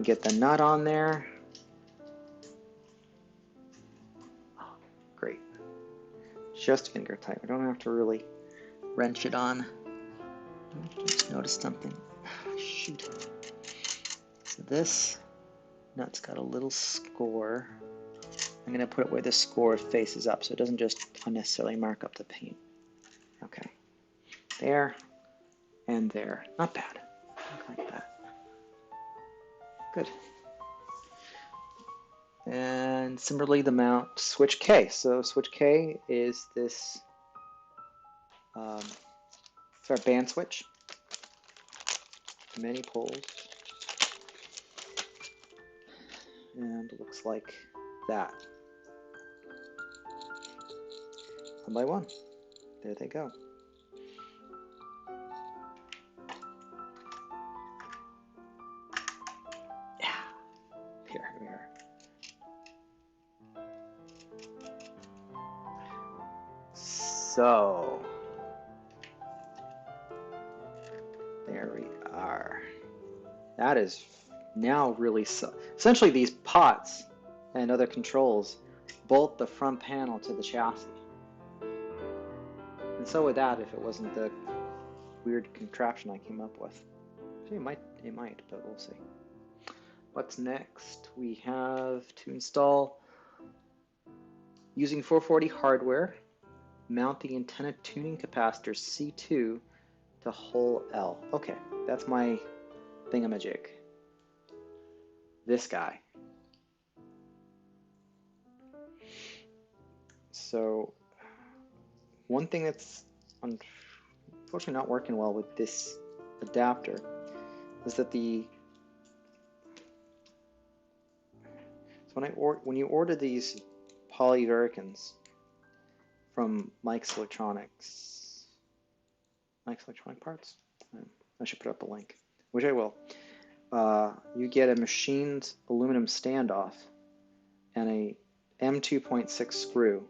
Speaker 1: Get the nut on there. Oh, great. Just finger tight. We don't have to really wrench it on. Just noticed something. Shoot. So this nut's got a little score. I'm going to put it where the score faces up so it doesn't just unnecessarily mark up the paint. Okay. There and there. Not bad. Like that. Good. And similarly, the mount switch K. So switch K is this it's our band switch. Many poles. And it looks like that. One by one. There they go. Here we are. So, there we are. That is now really essentially these pots and other controls bolt the front panel to the chassis. And so would that if it wasn't the weird contraption I came up with. Actually, it might, but we'll see. What's next? We have to install, using 440 hardware, mount the antenna tuning capacitor C2 to hole L. Okay, that's my thingamajig. This guy. So, one thing that's unfortunately not working well with this adapter is that when you order these polyvericans from Mike's Electronic Parts, I should put up a link, which I will. You get a machined aluminum standoff and a M2.6 screw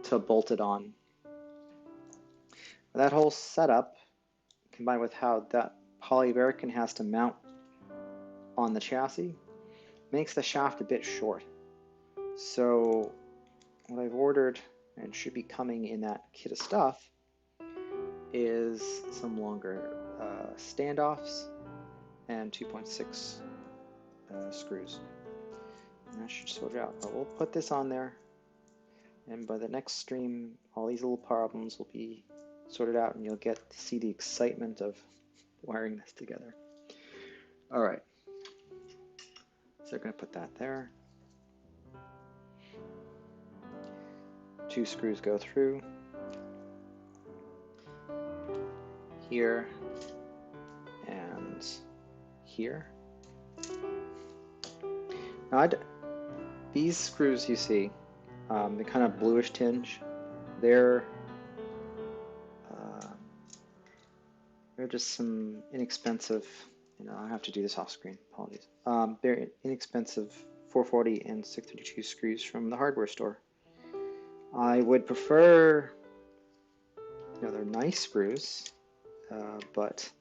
Speaker 1: to bolt it on. That whole setup, combined with how that polyverican has to mount on the chassis, makes the shaft a bit short. So what I've ordered and should be coming in that kit of stuff is some longer standoffs and 2.6 screws. And that should sort it out. But we'll put this on there, and by the next stream, all these little problems will be sorted out, and you'll get to see the excitement of wiring this together. All right. So we're going to put that there. 2 screws go through. Here and here. Now, these screws you see, the kind of bluish tinge, they're just some inexpensive, I have to do this off screen, apologies. They're inexpensive 440 and 632 screws from the hardware store. I would prefer, they're nice screws, but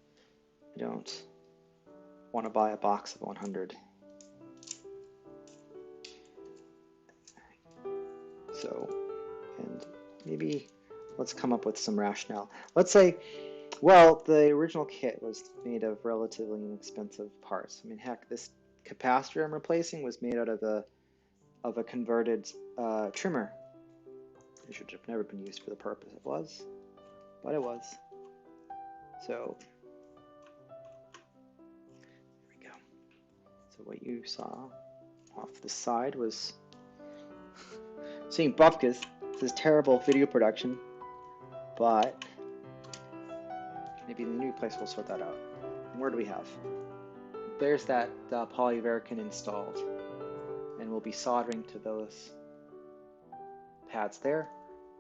Speaker 1: I don't want to buy a box of 100. So, and maybe let's come up with some rationale. Let's say, well, the original kit was made of relatively inexpensive parts. I mean, heck, this capacitor I'm replacing was made out of a converted trimmer. It should have never been used for the purpose it was, but it was. So there we go. So what you saw off the side was seeing bupkis. This is terrible video production, but maybe the new place will sort that out. And where do we have? There's that polyverican installed, and we'll be soldering to those pads there.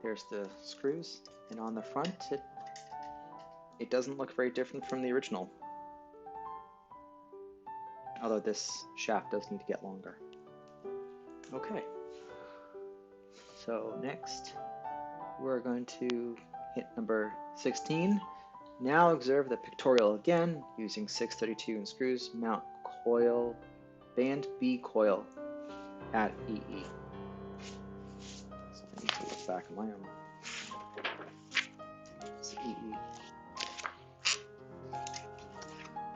Speaker 1: There's the screws, and on the front it doesn't look very different from the original, although this shaft does need to get longer. Okay, so next we're going to hit number 16. Now observe the pictorial again using 632 and screws. Mount coil, band B coil at EE. So I need to look back at my own. It's EE.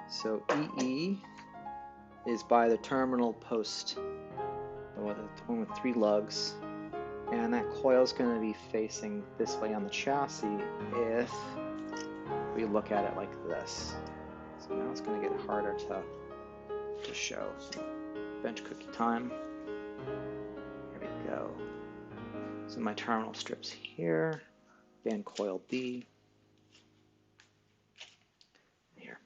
Speaker 1: So EE is by the terminal post, the one with 3 lugs, and that coil is going to be facing this way on the chassis if we look at it like this. So now it's going to get harder to show. So bench cookie time. Here we go. So my terminal strips here, band coil B. Here.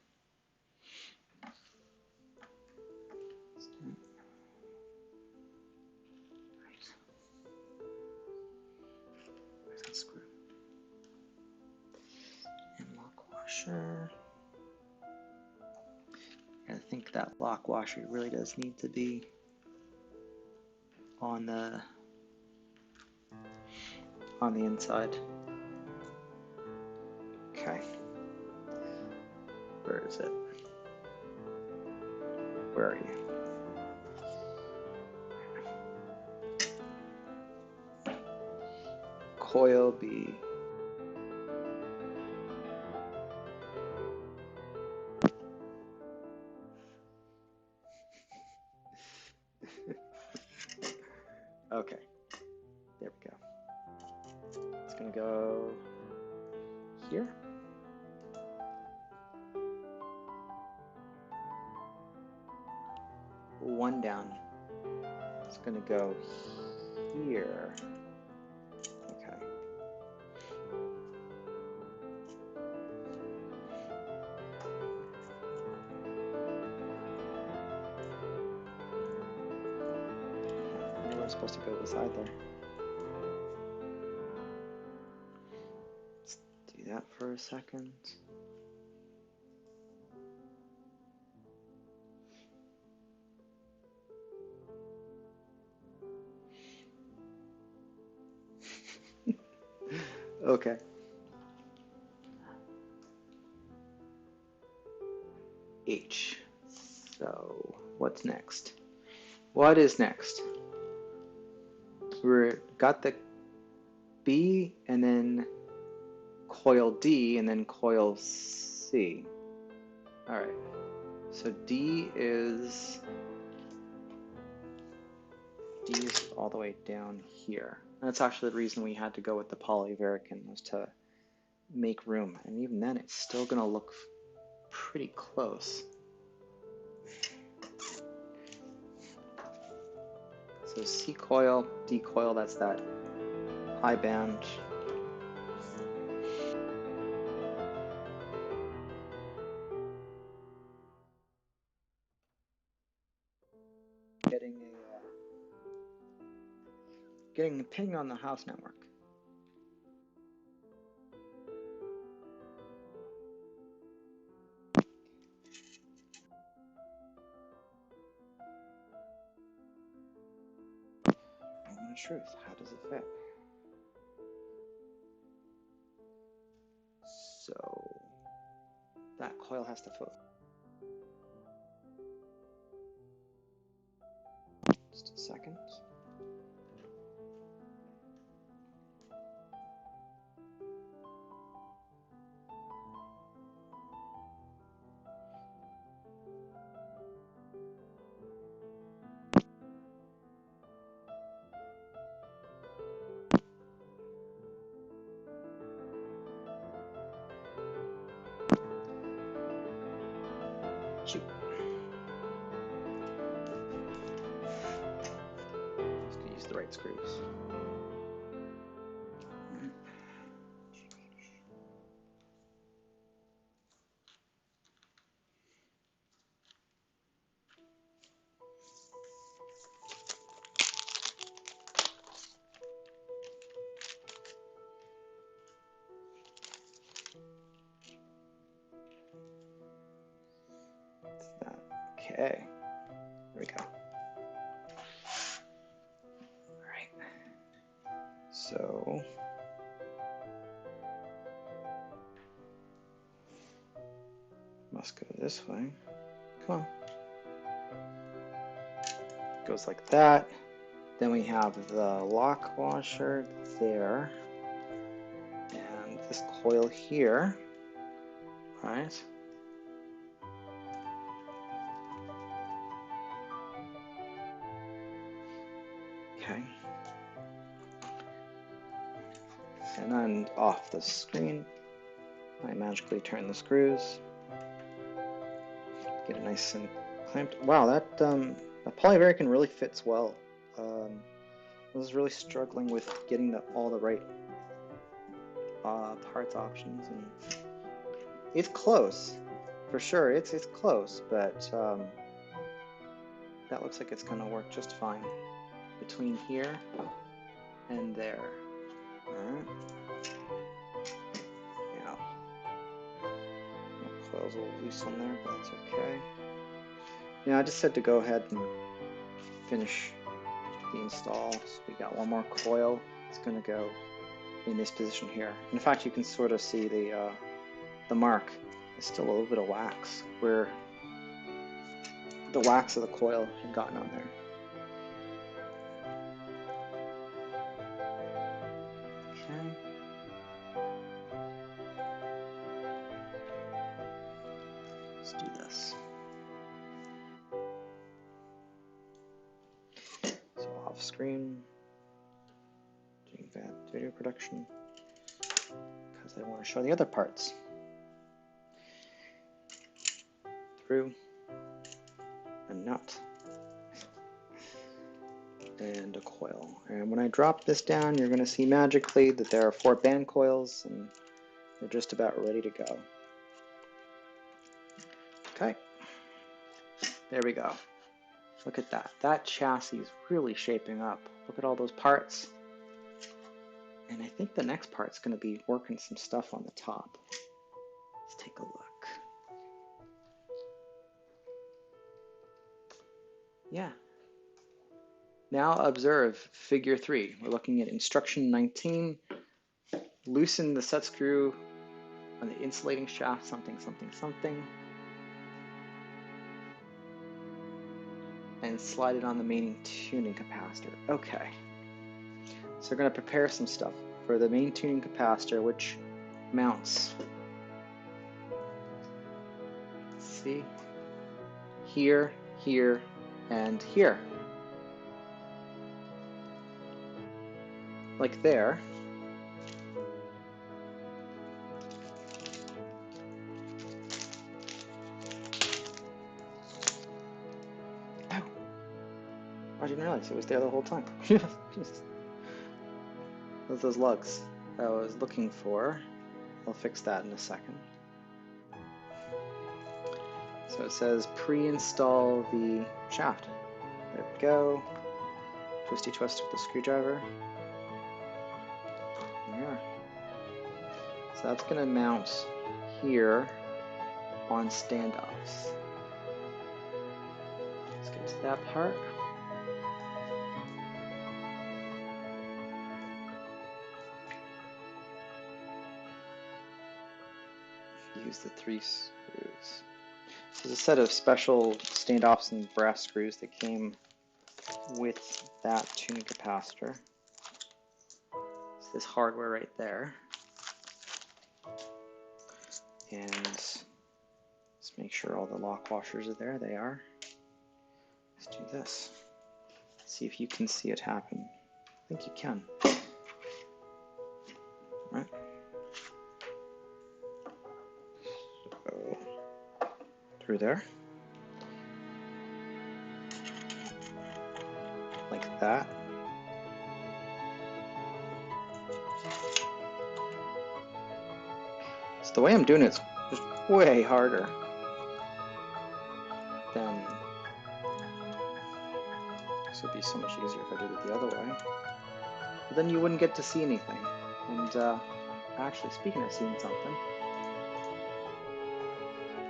Speaker 1: Where's that screw? And lock washer. I think that lock washer really does need to be on the inside. Okay. Where is it? Where are you? Coil B. Okay, there we go. It's gonna go here. One down. It's gonna go here. Okay. was supposed to go to the side there. Let's do that for a second. Okay. H. So what's next? What is next? We've got the B and then coil D and then coil C. All right. So D is all the way down here. And that's actually the reason we had to go with the polyvarican, was to make room. And even then, it's still going to look pretty close. So C coil, D coil, that's that high band. Getting a ping on the house network. Moment of truth, how does it fit? So that coil has to fit. Just a second. Shoot. Just use the right screws. Okay, there we go. All right. So must go this way. Come on. Goes like that. Then we have the lock washer there, and this coil here. All right. Okay. And then off the screen, I magically turn the screws. Get it nice and clamped. Wow, that polyvarican really fits well. I was really struggling with getting all the right parts options, and it's close, for sure. It's close, but that looks like it's gonna work just fine between here and there. All right. Yeah. The coil's a little loose on there, but that's okay. Yeah, I just said to go ahead and finish the install. So we got one more coil. It's going to go in this position here. In fact, you can sort of see the mark. There's still a little bit of wax where the wax of the coil had gotten on there. Okay. Let's do this. So off screen, doing that video production, because I want to show the other parts. Through a nut and a coil. And when I drop this down, you're going to see magically that there are 4 band coils, and they're just about ready to go. Okay, there we go. Look at that. That chassis is really shaping up. Look at all those parts. And I think the next part's going to be working some stuff on the top. Let's take a look. Yeah. Now observe figure 3. We're looking at instruction 19. Loosen the set screw on the insulating shaft, something, something, something. And slide it on the main tuning capacitor. Okay. So we're going to prepare some stuff for the main tuning capacitor, which mounts. Let's see. Here, here, and here. Like there. Oh. I didn't realize it was there the whole time. Those lugs I was looking for. I'll fix that in a second. So it says pre-install the shaft. There we go. Twisty twist with the screwdriver. There we are. So that's going to mount here on standoffs. Let's get to that part. Use the 3 screws. There's a set of special standoffs and brass screws that came with that tuning capacitor. It's this hardware right there. And let's make sure all the lock washers are there. They are. Let's do this. See if you can see it happen. I think you can. Right. So, through there. Like that. So the way I'm doing it's just way harder than this would be so much easier if I did it the other way. But then you wouldn't get to see anything. And actually, speaking of seeing something,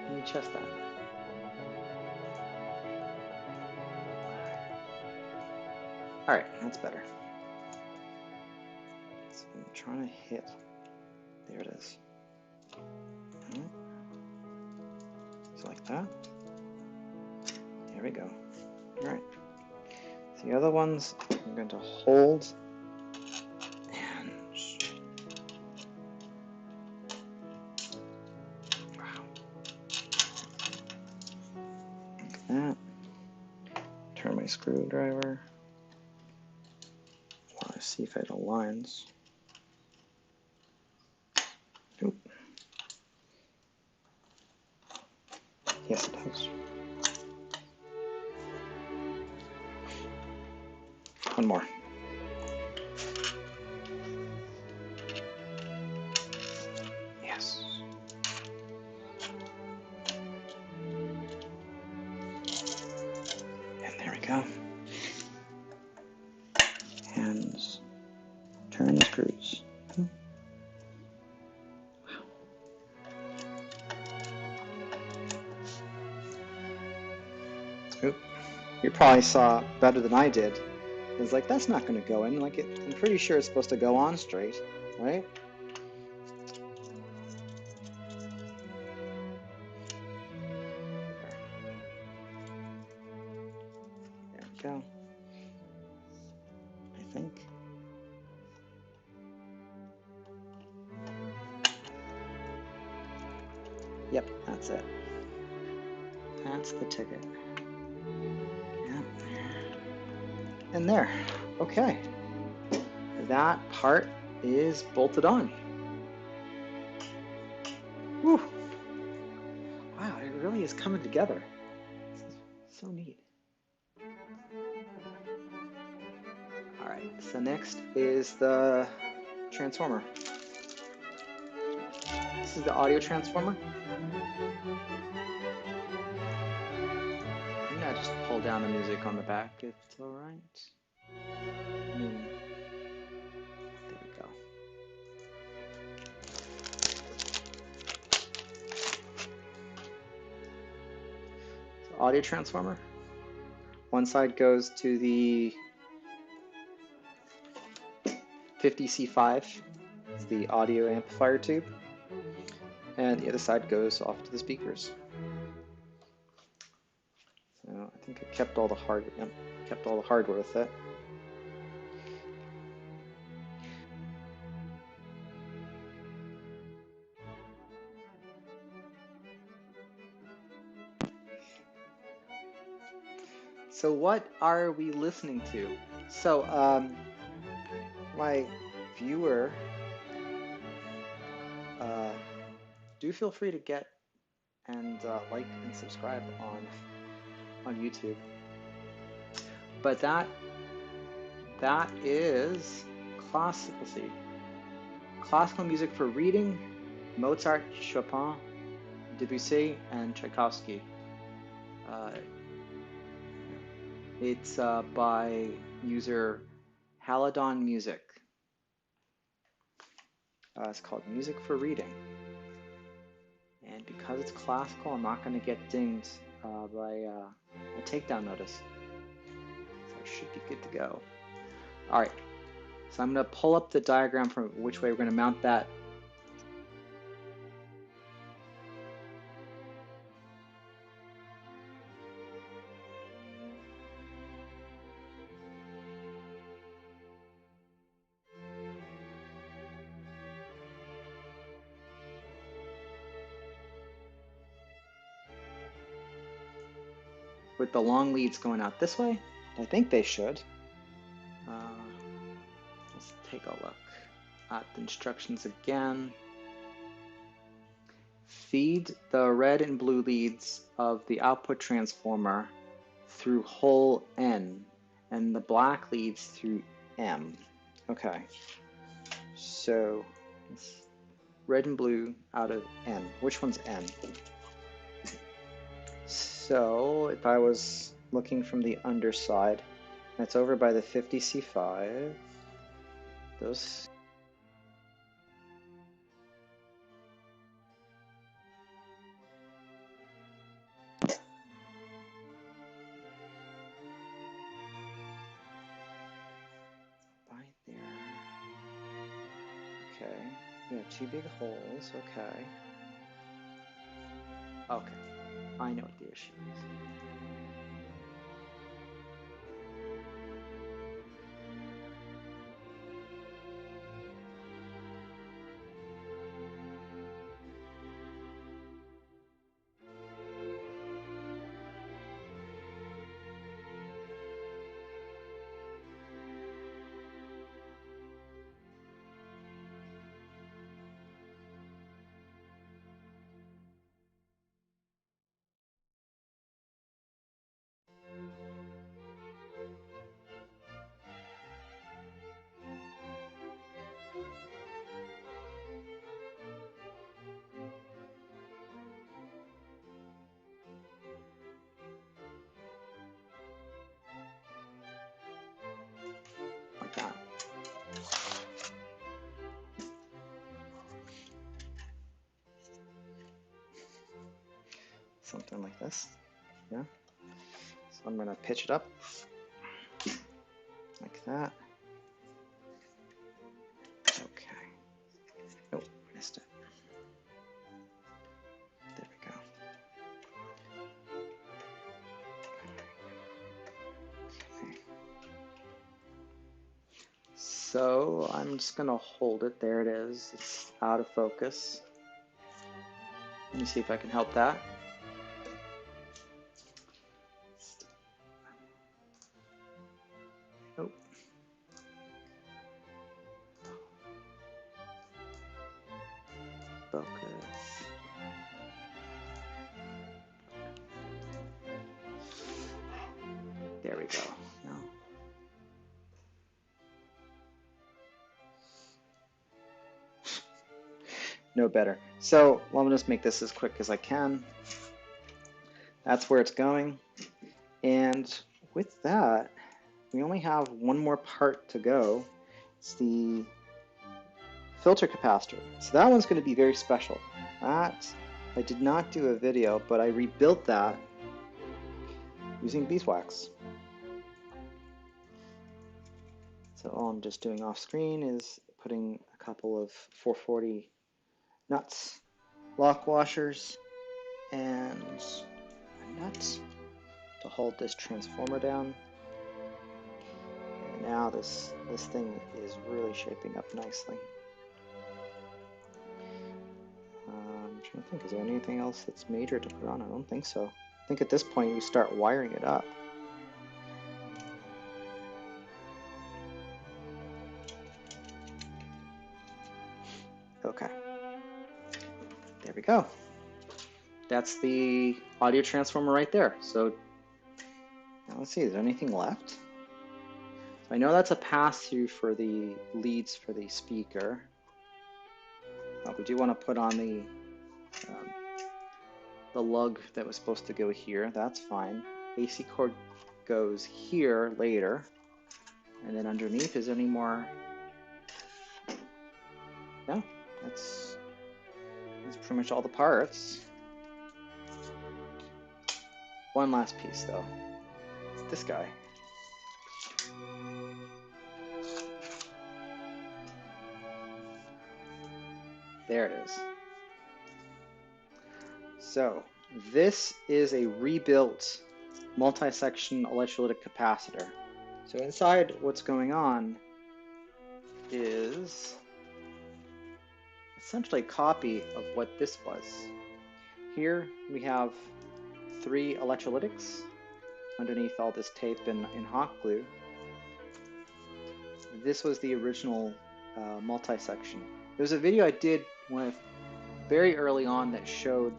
Speaker 1: let me test that. All right, that's better. So I'm trying to hit. There it is. Right. So like that. There we go. All right. So the other ones I'm going to hold and wow. Like that. Turn my screwdriver. Want to see if it aligns. Nope. Yes, it does. One more. Yes. And there we go. And turn the screws. Oop. You probably saw better than I did. It was like, that's not going to go in. Like, I'm pretty sure it's supposed to go on straight, right? There we go. I think. Yep, that's it. That's the ticket. Yep. And there. Okay. That part is bolted on. Whew. Wow, it really is coming together. So neat. All right, so next is the transformer. This is the audio transformer. I'm gonna just pull down the music on the back. It's all right. There we go. So audio transformer. One side goes to the 50C5, it's the audio amplifier tube, and the other side goes off to the speakers. So I think I kept all the hardware with it. So what are we listening to? So my viewer, do feel free to get and like and subscribe on YouTube. But that is classical music for reading, Mozart, Chopin, Debussy, and Tchaikovsky. It's by user Haladon Music. It's called Music for Reading. And because it's classical, I'm not going to get dinged by a takedown notice. So I should be good to go. All right, so I'm going to pull up the diagram for which way we're going to mount that. With the long leads going out this way, I think they should. Let's take a look at the instructions again. Feed the red and blue leads of the output transformer through hole N, and the black leads through M. Okay, so red and blue out of N. Which one's N? So if I was looking from the underside, that's over by the 50C5. Those. Right there. Okay. We have two big holes. Okay. Okay. I know what the issue is. Like that. Something like this. Yeah. So I'm going to pitch it up like that. Okay. Oh, missed it. There we go. Okay. So I'm just going to hold it. There it is. It's out of focus. Let me see if I can help that. Oh. Focus. There we go. No. No better. So let me just make this as quick as I can. That's where it's going. And with that, we only have one more part to go. It's the filter capacitor. So that one's going to be very special. That, I did not do a video, but I rebuilt that using beeswax. So all I'm just doing off screen is putting a couple of 440 nuts, lock washers, and a nut to hold this transformer down. And now this thing is really shaping up nicely. I'm trying to think, is there anything else that's major to put on? I don't think so. I think at this point you start wiring it up. Okay. There we go. That's the audio transformer right there. So now let's see, is there anything left? So I know that's a pass-through for the leads for the speaker. We do want to put on the lug that was supposed to go here. That's fine. AC cord goes here later. And then underneath, is there any more? No, that's pretty much all the parts. One last piece though. It's this guy. There it is. So this is a rebuilt multi-section electrolytic capacitor. So inside what's going on is essentially a copy of what this was. Here we have 3 electrolytics underneath all this tape and hot glue. This was the original multi-section. There's a video I did very early on that showed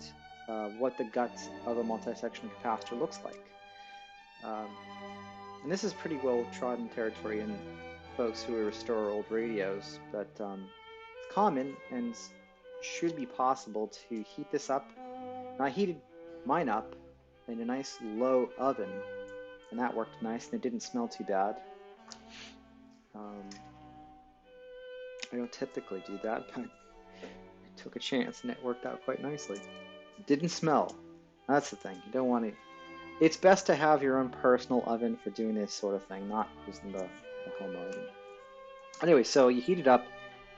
Speaker 1: what the guts of a multi-section capacitor looks like. And this is pretty well trodden territory in folks who restore old radios, but it's common and should be possible to heat this up. And I heated mine up in a nice low oven, and that worked nice, and it didn't smell too bad. I don't typically do that, but I took a chance and it worked out quite nicely. It didn't smell. That's the thing. You don't want to. It's best to have your own personal oven for doing this sort of thing, not using the home oven. Anyway, so you heat it up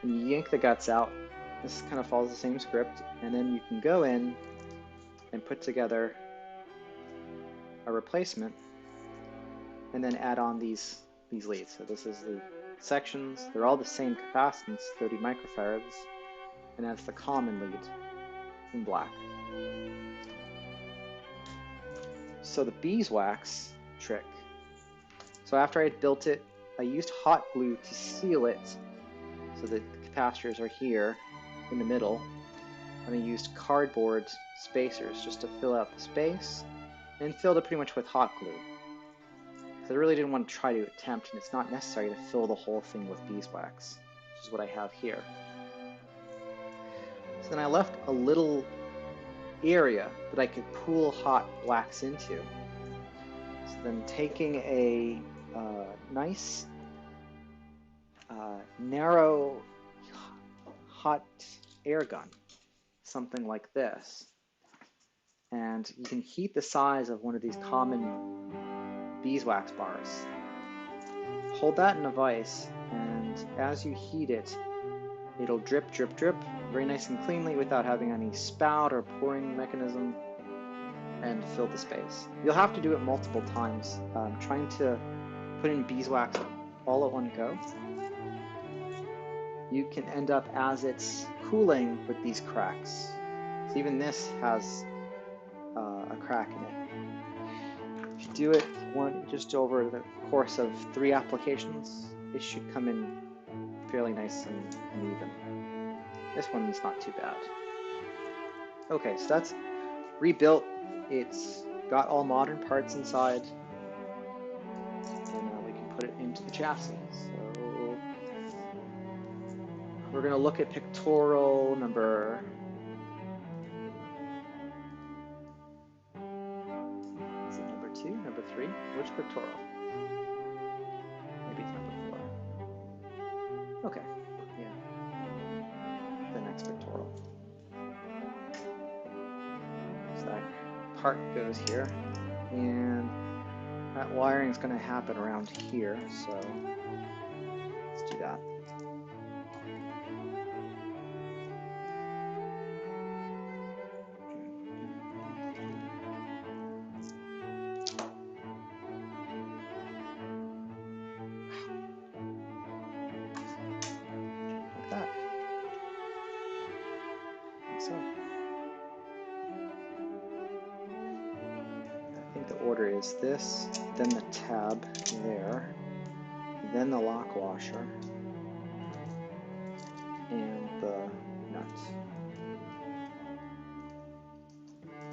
Speaker 1: and you yank the guts out. This kind of follows the same script, and then you can go in and put together a replacement and then add on these leads. So this is the sections. They're all the same capacitance, 30 microfarads, and that's the common lead in black. So the beeswax trick. So after I had built it, I used hot glue to seal it so the capacitors are here in the middle, and I used cardboard spacers just to fill out the space, and filled it pretty much with hot glue. So I really didn't want to try to attempt, and it's not necessary to fill the whole thing with beeswax, which is what I have here. So then I left a little area that I could pool hot wax into. So then taking a nice narrow hot air gun, something like this, and you can heat the size of one of these common beeswax bars. Hold that in a vise, and as you heat it, it'll drip, drip, drip very nice and cleanly without having any spout or pouring mechanism, and fill the space. You'll have to do it multiple times. Trying to put in beeswax all at one go, you can end up, as it's cooling, with these cracks. So even this has a crack in it. If you do it just over the course of 3 applications, it should come in fairly nice and even. This one's not too bad. Okay, so that's rebuilt. It's got all modern parts inside, and now we can put it into the chassis. So we're going to look at pictorial number 2, number 3. Which pictorial? Maybe it's number 4. Okay, yeah. The next pictorial. So that part goes here, and that wiring is going to happen around here, so let's do that. Like that. Like so. I think the order is this, then the tab there, then the lock washer, and the nut.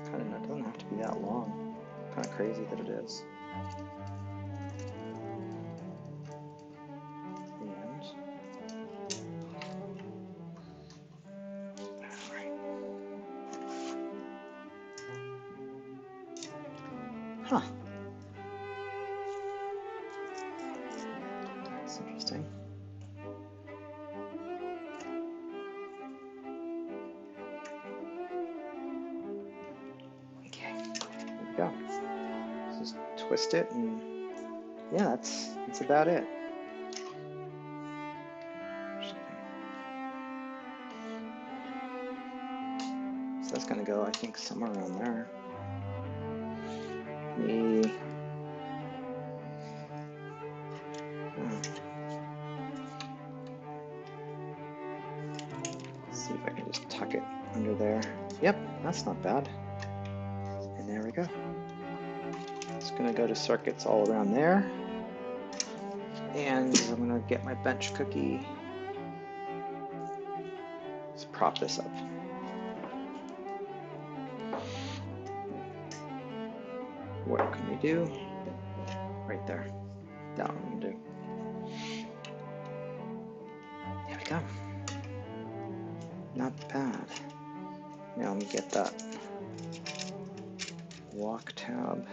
Speaker 1: Kind of nut doesn't have to be that long. Kind of crazy that it is. And alright. Huh. That's interesting. Okay, there we go. Just twist it, and yeah, that's about it. So that's gonna go, I think, somewhere around there. Let's see if I can just tuck it under there. Yep, that's not bad. And there we go. It's gonna go to circuits all around there. And I'm gonna get my bench cookie. Let's prop this up. What can we do? Right there. That one will do. There we go. Not bad. Now let me get that lock tab.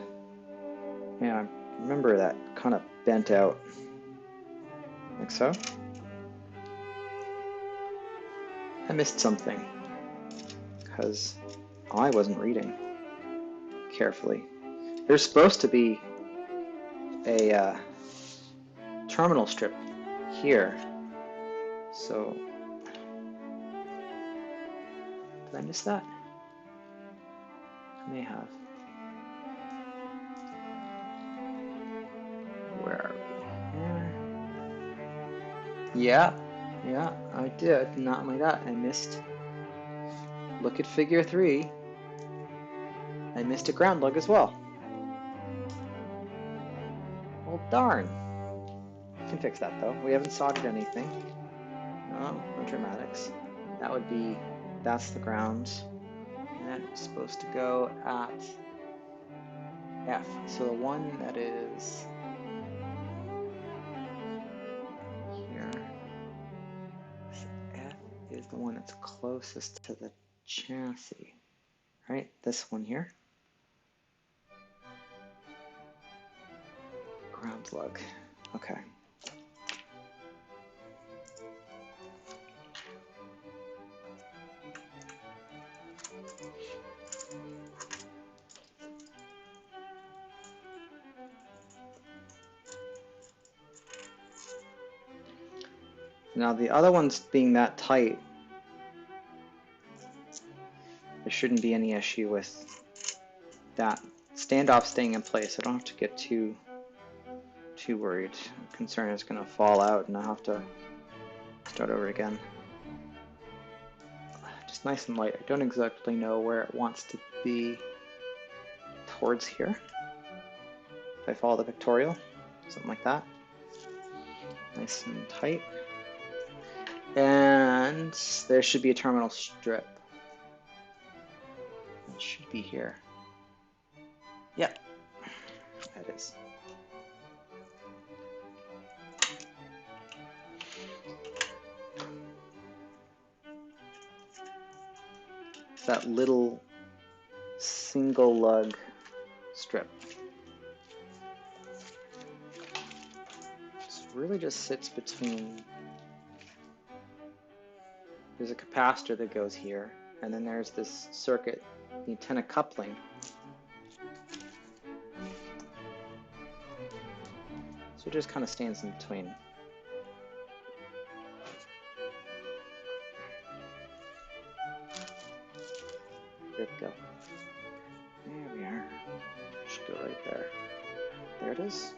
Speaker 1: Yeah, I remember that kind of bent out. Like so. I missed something because I wasn't reading carefully. There's supposed to be a terminal strip here. So, did I miss that? I may have. Where are we? Here. Yeah, I did. Not only that, I missed. Look at figure 3. I missed a ground lug as well. Well, darn. I can fix that though. We haven't soldered anything. No dramatics. That would be, that's the ground. And that's supposed to go at F. So the one that is here, F is the one that's closest to the chassis. Right? This one here. Ground lug. Okay. Now the other ones being that tight, there shouldn't be any issue with that standoff staying in place. I don't have to get too worried. I'm concerned it's going to fall out and I'll have to start over again. Just nice and light. I don't exactly know where it wants to be. Towards here. If I follow the pictorial, something like that. Nice and tight. And there should be a terminal strip. It should be here. Yep, that is. That little single lug strip. really just sits between, there's a capacitor that goes here, and then there's this circuit, the antenna coupling. So it just kind of stands in between. There we go. There we are. Should go right there. There it is.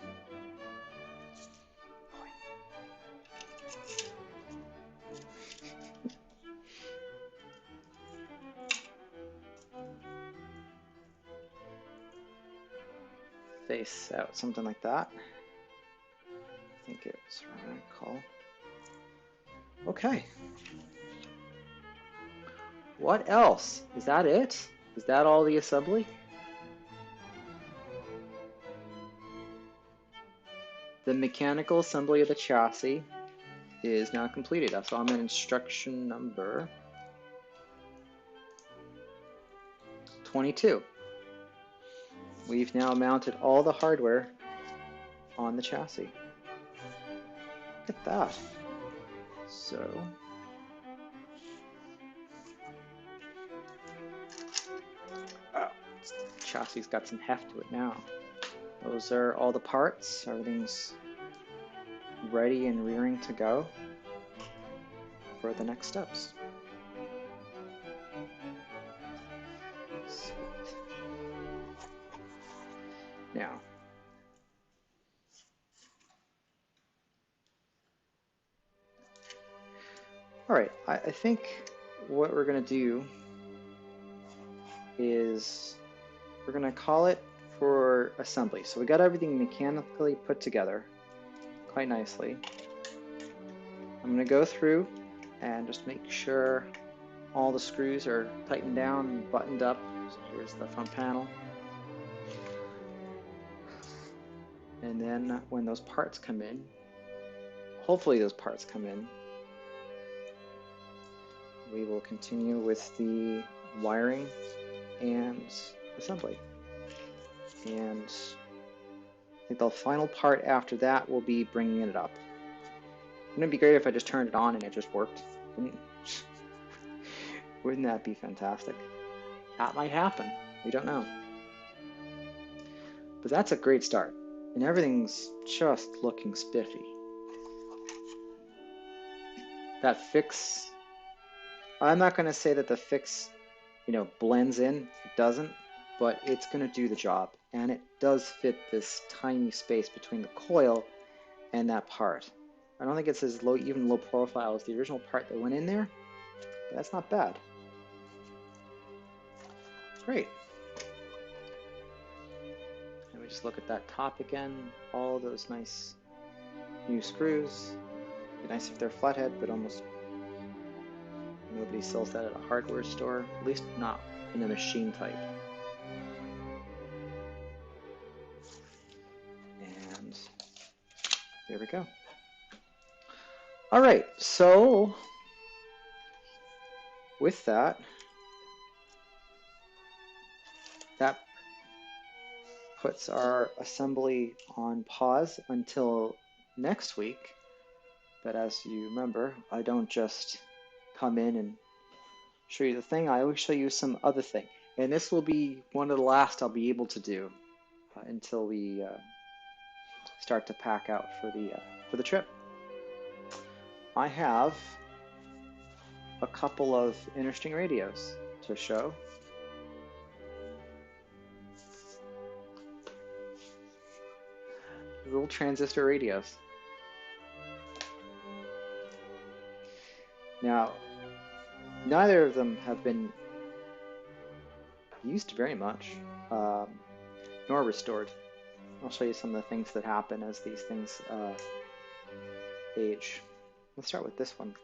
Speaker 1: Face out, something like that. I think it's right call. Okay. What else? Is that it? Is that all the assembly? The mechanical assembly of the chassis is now completed. So I'm in instruction number 22. We've now mounted all the hardware on the chassis. Look at that. So, the chassis got some heft to it now. Those are all the parts. Everything's ready and rearing to go for the next steps. Sweet. Now, all right, I think what we're going to do is we're going to call it for assembly. So we got everything mechanically put together quite nicely. I'm going to go through and just make sure all the screws are tightened down and buttoned up. So here's the front panel. And then when those parts come in, hopefully those parts come in, we will continue with the wiring and assembly. And I think the final part after that will be bringing it up. Wouldn't it be great if I just turned it on and it just worked? Wouldn't that be fantastic? That might happen. We don't know. But that's a great start. And everything's just looking spiffy. That fix, I'm not going to say that the fix, blends in. It doesn't, but it's going to do the job. And it does fit this tiny space between the coil and that part. I don't think it's as low profile as the original part that went in there, but that's not bad. Great. And we just look at that top again, all those nice new screws. It'd be nice if they're flathead, but almost nobody sells that at a hardware store, at least not in a machine type. And there we go. All right, so with that, that puts our assembly on pause until next week. But as you remember, I don't just come in and show you the thing. I always show you some other thing. And this will be one of the last I'll be able to do until we start to pack out for the trip. I have a couple of interesting radios to show. Little transistor radios. Now, neither of them have been used very much, nor restored. I'll show you some of the things that happen as these things age. Let's start with this one.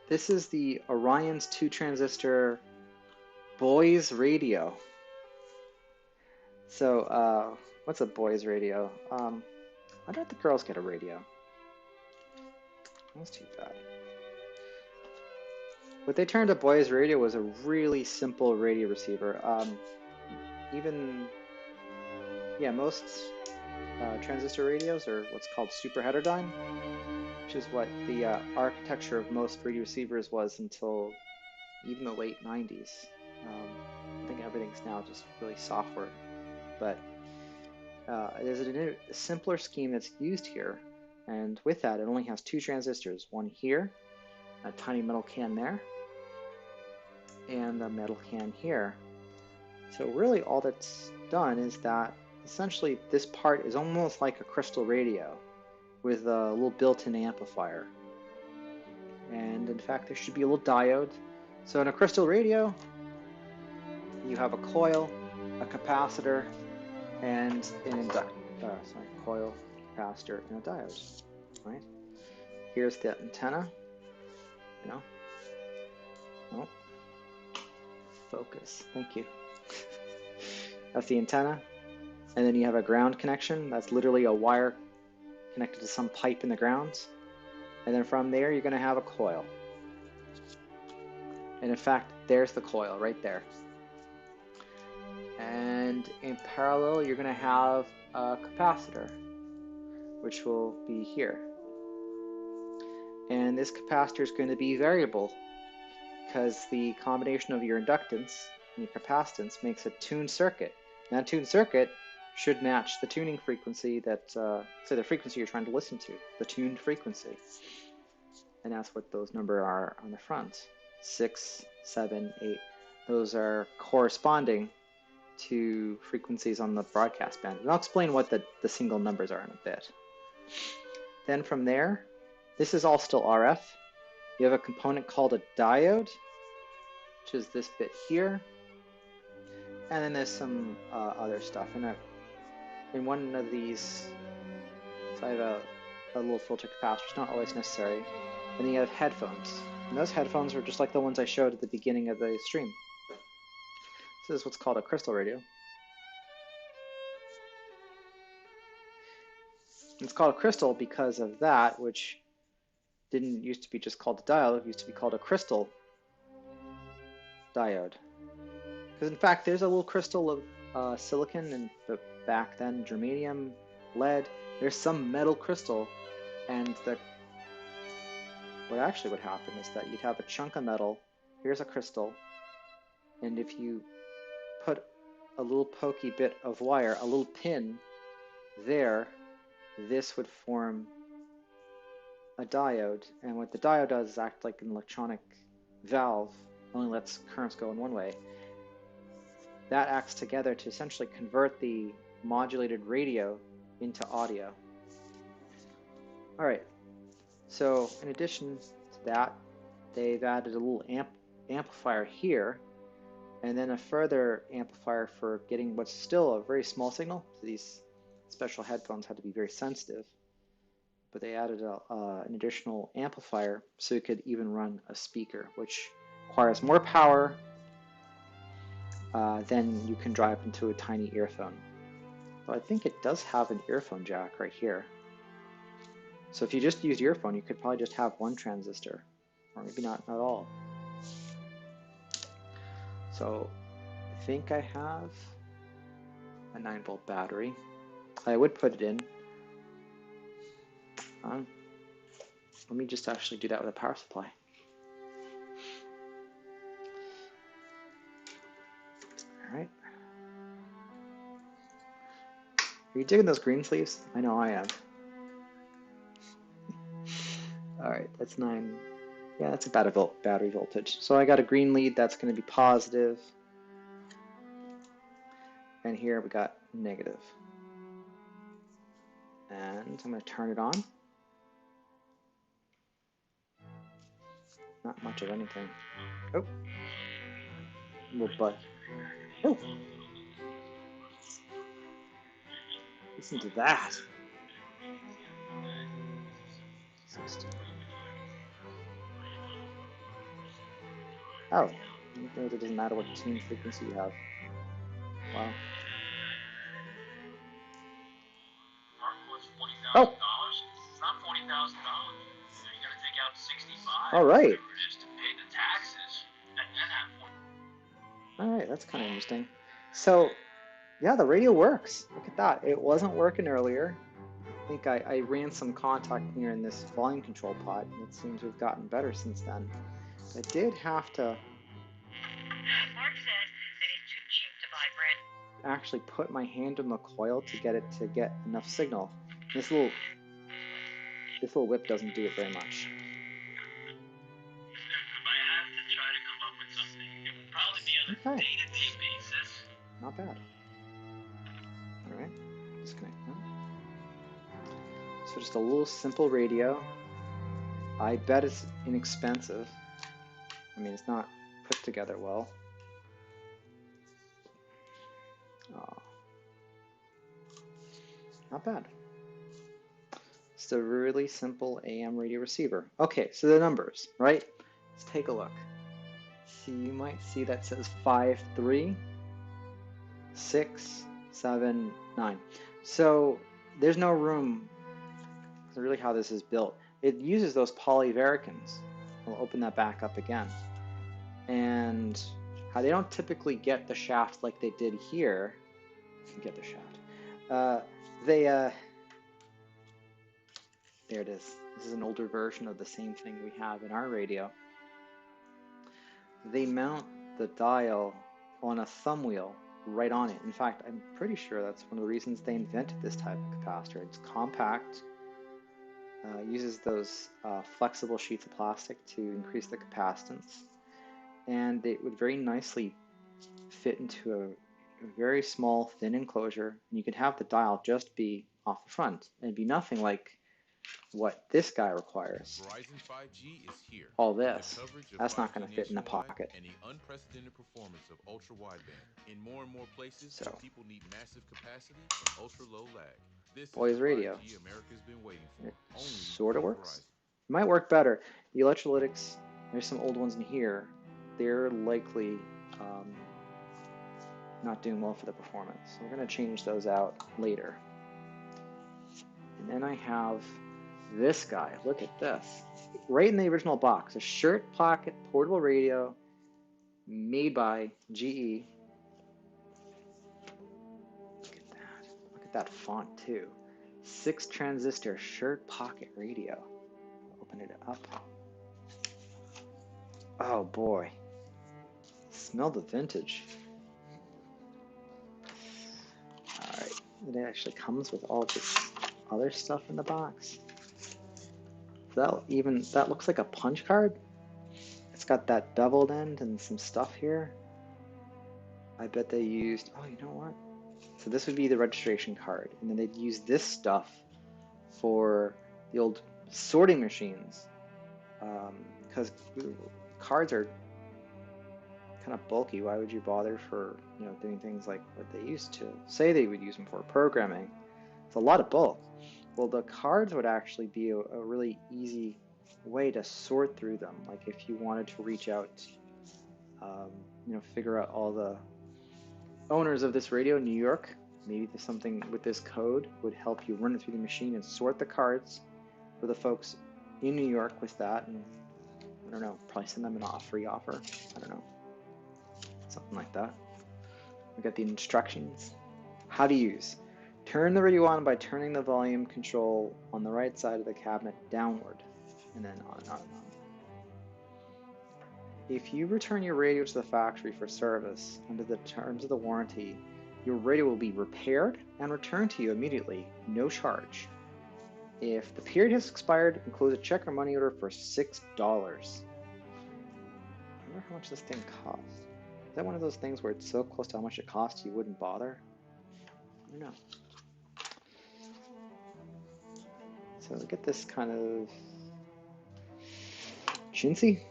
Speaker 1: This is the Orion's 2-transistor Boys radio. So, what's a boys radio? Why don't the girls get a radio? That's too bad. What they turned to boys radio was a really simple radio receiver. Most transistor radios, or what's called super heterodyne, which is what the architecture of most radio receivers was until even the late 90s. I think everything's now just really software, but there's a simpler scheme that's used here, and with that it only has two transistors, one here, a tiny metal can there, and a metal can here. So really all that's done is that essentially this part is almost like a crystal radio with a little built-in amplifier. And in fact there should be a little diode. So in a crystal radio you have a coil, a capacitor, and an coil, capacitor, and a diode, right? Here's the antenna, oh, focus, thank you. That's the antenna, and then you have a ground connection. That's literally a wire connected to some pipe in the ground, and then from there you're going to have a coil. And in fact, there's the coil right there. And in parallel, you're going to have a capacitor, which will be here. And this capacitor is going to be variable because the combination of your inductance and your capacitance makes a tuned circuit. And that tuned circuit should match the tuning frequency that, say the frequency you're trying to listen to, the tuned frequency. And that's what those numbers are on the front. 6, 7, 8. Those are corresponding to frequencies on the broadcast band. And I'll explain what the single numbers are in a bit. Then from there, this is all still RF. You have a component called a diode, which is this bit here. And then there's some other stuff. In one of these, so I have a little filter capacitor. It's not always necessary. And then you have headphones. And those headphones are just like the ones I showed at the beginning of the stream. This is what's called a crystal radio. It's called a crystal because of that, which didn't used to be just called a diode. It used to be called a crystal diode. Because in fact, there's a little crystal of silicon, and back then germanium, lead. There's some metal crystal, and what actually would happen is that you'd have a chunk of metal. Here's a crystal, and if you put a little pokey bit of wire, a little pin there, this would form a diode. And what the diode does is act like an electronic valve, only lets currents go in one way. That acts together to essentially convert the modulated radio into audio. All right, so in addition to that, they've added a little amplifier here, and then a further amplifier for getting what's still a very small signal. So these special headphones had to be very sensitive, but they added an additional amplifier so you could even run a speaker, which requires more power than you can drive into a tiny earphone. But I think it does have an earphone jack right here. So if you just used earphone, you could probably just have one transistor, or maybe not at all. So I think I have a 9-volt battery. I would put it in. Let me just actually do that with a power supply. All right. Are you digging those green sleeves? I know I am. All right, that's 9. Yeah, that's about a battery voltage. So I got a green lead, that's going to be positive. And here we got negative. And I'm going to turn it on. Not much of anything. Oh. Little buzz. Oh. Listen to that. So stupid. Oh. It doesn't matter what tune frequency you have. Wow. Oh.
Speaker 2: It's not $40,000. You're gonna take out $65,000.
Speaker 1: All right.
Speaker 2: Just to pay the taxes, and then have
Speaker 1: All right, that's kind of interesting. So Yeah, the radio works. Look at that. It wasn't working earlier. I think I ran some contact here in this volume control pod, and it seems to have gotten better since then. I did have to
Speaker 2: Mark says that it's too cheap to buy brand.
Speaker 1: actually put my hand on the coil to get it to get enough signal. This little whip doesn't do it very much.
Speaker 2: If I have to try to come up with something, it would probably be on a
Speaker 1: Okay.
Speaker 2: day-to-day basis.
Speaker 1: Not bad. All right, disconnect that. So just a little simple radio. I bet it's inexpensive. I mean, it's not put together well. Oh, not bad. It's a really simple AM radio receiver. Okay, so the numbers, right? Let's take a look. See, you might see that says 5, 3, 6, 7, 9. So there's no room. That's really how this is built. It uses those polyvaricans. We'll open that back up again. And how they don't typically get the shaft like they did here. Get the shaft. There it is. This is an older version of the same thing we have in our radio. They mount the dial on a thumb wheel right on it. In fact, I'm pretty sure that's one of the reasons they invented this type of capacitor. It's compact, uses those flexible sheets of plastic to increase the capacitance, and it would very nicely fit into a very small, thin enclosure, and you could have the dial just be off the front. It'd be nothing like what this guy requires.
Speaker 3: Verizon 5G is here.
Speaker 1: All this.
Speaker 3: The coverage of
Speaker 1: That's not
Speaker 3: 5G
Speaker 1: going to fit in the
Speaker 3: nationwide
Speaker 1: pocket.
Speaker 3: and the unprecedented performance of ultra wideband in more and more places
Speaker 1: So,
Speaker 3: where people need massive capacity and ultra low lag. This
Speaker 1: boys
Speaker 3: is the
Speaker 1: radio.
Speaker 3: 5G America's been waiting for.
Speaker 1: It
Speaker 3: Only
Speaker 1: sort of
Speaker 3: from
Speaker 1: works.
Speaker 3: Verizon.
Speaker 1: It might work better. The electrolytics, there's some old ones in here. They're likely not doing well for the performance. So we're going to change those out later. And then I have this guy. Look at this. Right in the original box. A shirt pocket portable radio made by GE. Look at that. Look at that font too. 6 transistor shirt pocket radio. Open it up. Oh boy. Smell the vintage. Alright. It actually comes with all this other stuff in the box. That looks like a punch card. It's got that beveled end and some stuff here. I bet they used, oh, you know what? So this would be the registration card, and then they'd use this stuff for the old sorting machines, because cards are kind of bulky. Why would you bother for doing things like what they used to say they would use them for, programming? It's a lot of bulk. Well, the cards would actually be a really easy way to sort through them. Like if you wanted to reach out, figure out all the owners of this radio in New York, maybe there's something with this code would help you run it through the machine and sort the cards for the folks in New York with that, and I don't know, probably send them a free offer. I don't know, something like that. We got the instructions. How to use. Turn the radio on by turning the volume control on the right side of the cabinet downward, and then on and on and on. If you return your radio to the factory for service under the terms of the warranty, your radio will be repaired and returned to you immediately, no charge. If the period has expired, enclose a check or money order for $6. I wonder how much this thing costs. Is that one of those things where it's so close to how much it costs you wouldn't bother? I don't know. So look at this kind of chintzy,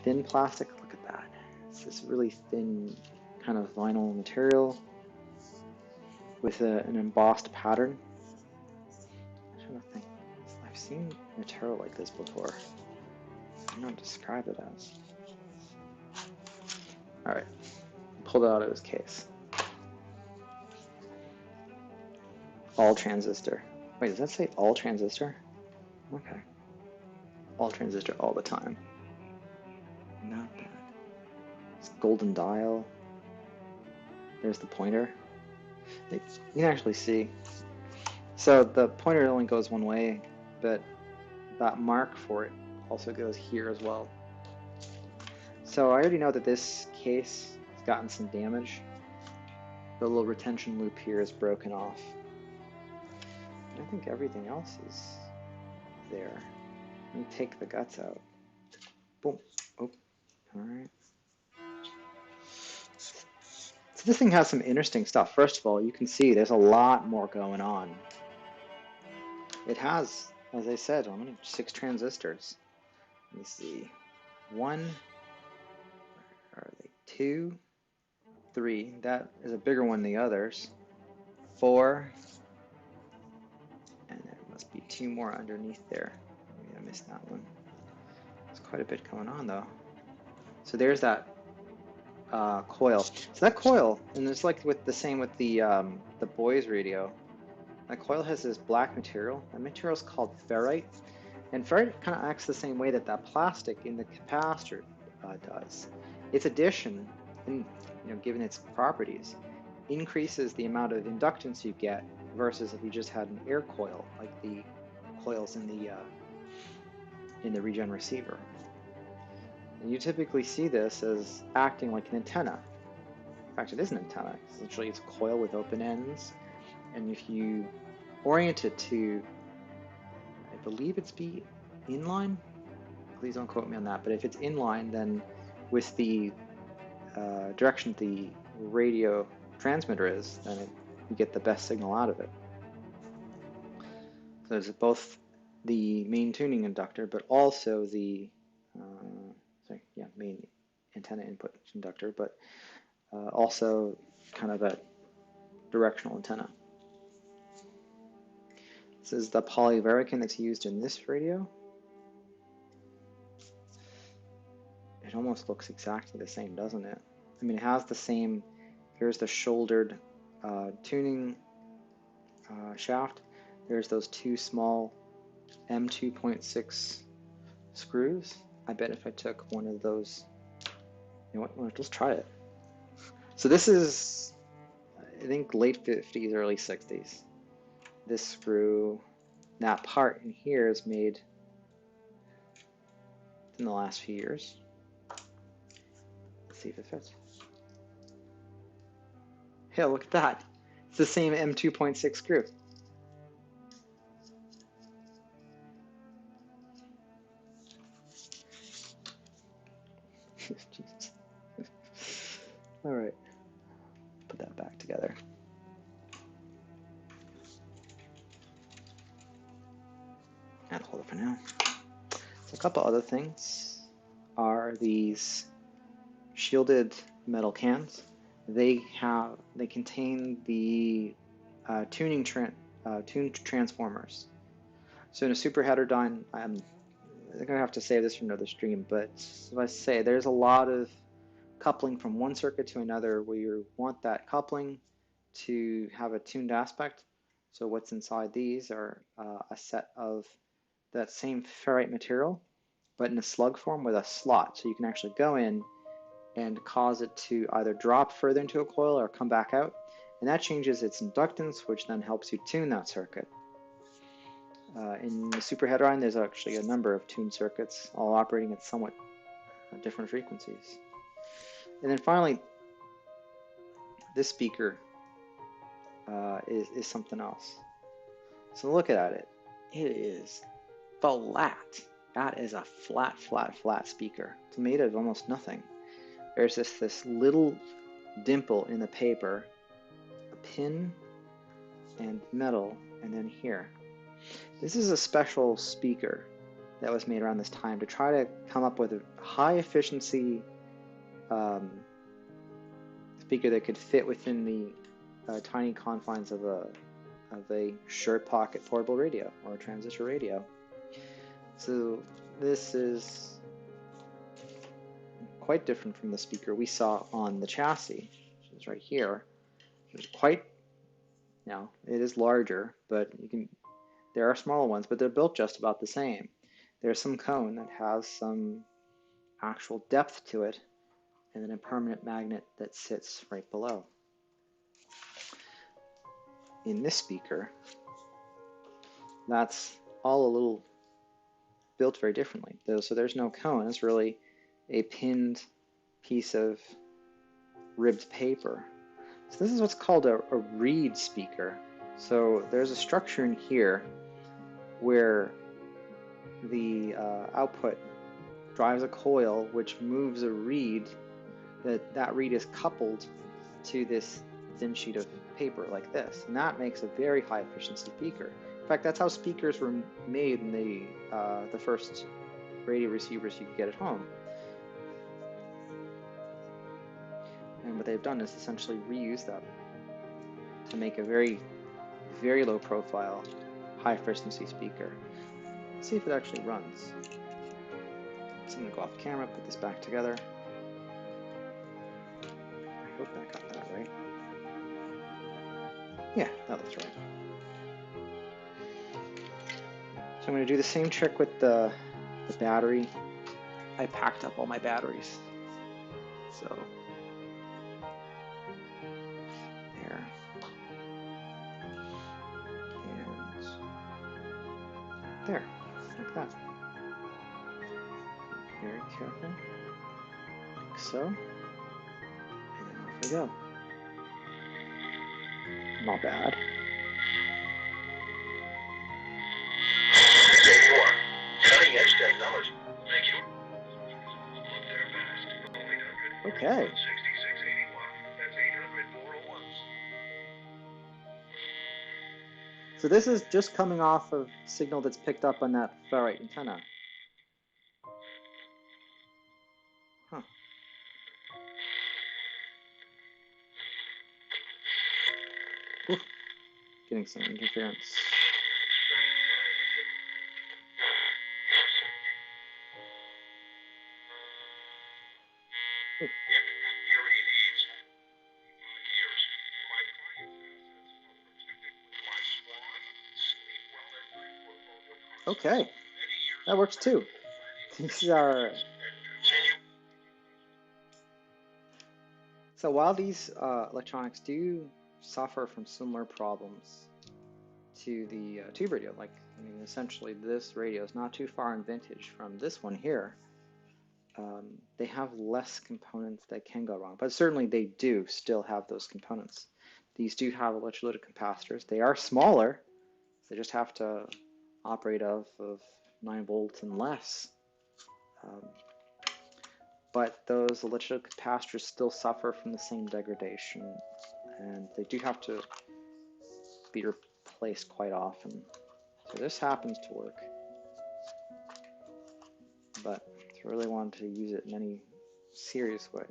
Speaker 1: thin plastic. Look at that. It's this really thin kind of vinyl material with an embossed pattern. I'm trying to think. I've seen material like this before. I don't know what to describe it as. All right, pulled it out of his case. All transistor. Wait, does that say all transistor? Okay. All transistor all the time. Not bad. It's golden dial. There's the pointer. You can actually see. So the pointer only goes one way, but that mark for it also goes here as well. So I already know that this case has gotten some damage. The little retention loop here is broken off. I think everything else is there. Let me take the guts out. Boom. Oh, all right. So this thing has some interesting stuff. First of all, you can see there's a lot more going on. It has, as I said, 6 transistors. Let me see. 1, where are they? 2, 3. That is a bigger one than the others. 4, and there must be 2 more underneath there. Maybe I missed that one. There's quite a bit going on though. So there's that coil. So that coil, and it's like with the same with the boys radio. That coil has this black material. That material is called ferrite, and ferrite kind of acts the same way that plastic in the capacitor does. Its addition, given its properties, increases the amount of inductance you get versus if you just had an air coil like the coils in the Regen receiver. And you typically see this as acting like an antenna. In fact, it is an antenna. Essentially, it's a coil with open ends, and if you orient it to, I believe it's be inline. Please don't quote me on that. But if it's inline, then with the direction the radio transmitter is, then you get the best signal out of it. So there's both the main tuning inductor, but also the main antenna input inductor, but also kind of a directional antenna. This is the polyvarican that's used in this radio. It almost looks exactly the same, doesn't it? I mean, it has the same, here's the shouldered tuning shaft. There's those 2 small M2.6 screws. I bet if I took one of those, you know what, let's try it. So this is, I think, late 50s, early 60s. This screw, that part in here is made in the last few years. Let's see if it fits. Hey, look at that. It's the same M2.6 screw. All right, put that back together. And hold it for now. So a couple other things are these shielded metal cans. They contain the tune transformers. So in a super heterodyne, I'm gonna have to save this for another stream, but if I say there's a lot of coupling from one circuit to another where you want that coupling to have a tuned aspect. So what's inside these are a set of that same ferrite material, but in a slug form with a slot. So you can actually go in and cause it to either drop further into a coil or come back out. And that changes its inductance, which then helps you tune that circuit. In the super heterodyne, there's actually a number of tuned circuits, all operating at somewhat different frequencies. And then finally, this speaker is something else. So look at it. It is flat. That is a flat speaker. It's made of almost nothing. There's this little dimple in the paper, a pin and metal, and then here. This is a special speaker that was made around this time to try to come up with a high efficiency speaker that could fit within the tiny confines of a shirt pocket portable radio or a transistor radio. So this is quite different from the speaker we saw on the chassis, which is right here. It's quite, it is larger, but there are smaller ones, but they're built just about the same. There's some cone that has some actual depth to it, and then a permanent magnet that sits right below. in this speaker, that's all a little built very differently. So there's no cone. It's really a pinned piece of ribbed paper. So this is what's called a reed speaker. So there's a structure in here where the output drives a coil which moves a reed. That reed is coupled to this thin sheet of paper like this, and that makes a very high efficiency speaker. In fact, that's how speakers were made in the first radio receivers you could get at home. And what they've done is essentially reuse that to make a very, very low profile, high efficiency speaker. Let's see if it actually runs. So I'm going to go off camera, put this back together. I hope that got that right. Yeah, that looks right. So I'm going to do the same trick with the battery. I packed up all my batteries. So there. And there, like that. Very careful, like so. And then off we go. Not bad.
Speaker 2: There you are. Cutting edge technology. Thank you.
Speaker 1: Okay.
Speaker 2: 6681. That's 800 401.
Speaker 1: So this is just coming off of signal that's picked up on that far right antenna. Huh. Oof. Getting some interference. Oof. Okay, that works too. These are... So while these electronics do suffer from similar problems to the tube radio, like, I mean, essentially this radio is not too far in vintage from this one here, they have less components that can go wrong, but certainly they do still have those components. These do have electrolytic capacitors. They are smaller. They just have to operate of 9 volts and less. But those electrolytic capacitors still suffer from the same degradation, and they do have to be replaced quite often. So this happens to work, but if you really wanted to use it in any serious way,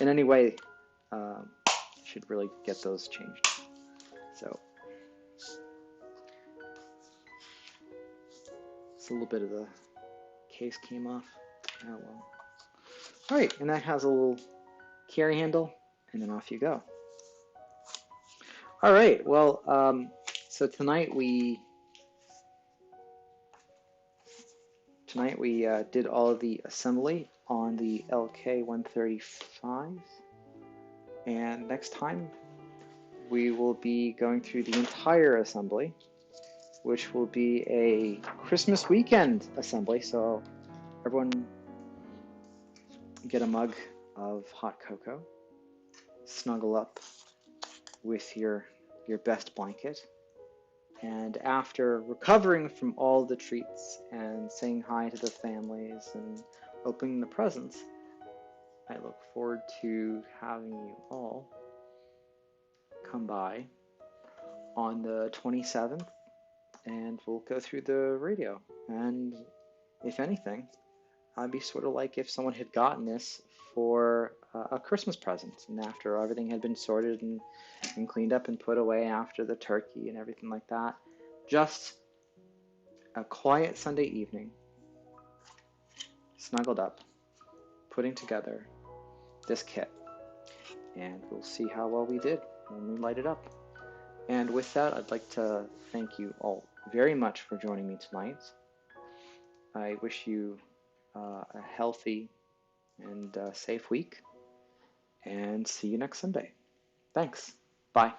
Speaker 1: in any way, you should really get those changed. So it's a little bit of the case came off. Oh well. All right, and that has a little carry handle, and then off you go. All right, well, so tonight we did all of the assembly on the LK135, and next time we will be going through the entire assembly, which will be a Christmas weekend assembly. So everyone get a mug of hot cocoa, snuggle up with your best blanket, and after recovering from all the treats and saying hi to the families and opening the presents, I look forward to having you all come by on the 27th, and we'll go through the radio. And if anything, I'd be sort of like if someone had gotten this for a Christmas present, and after everything had been sorted and cleaned up and put away after the turkey and everything like that. Just a quiet Sunday evening, snuggled up, putting together this kit, and we'll see how well we did when we light it up. And with that, I'd like to thank you all very much for joining me tonight. I wish you a healthy and safe week, and see you next Sunday. Thanks. Bye.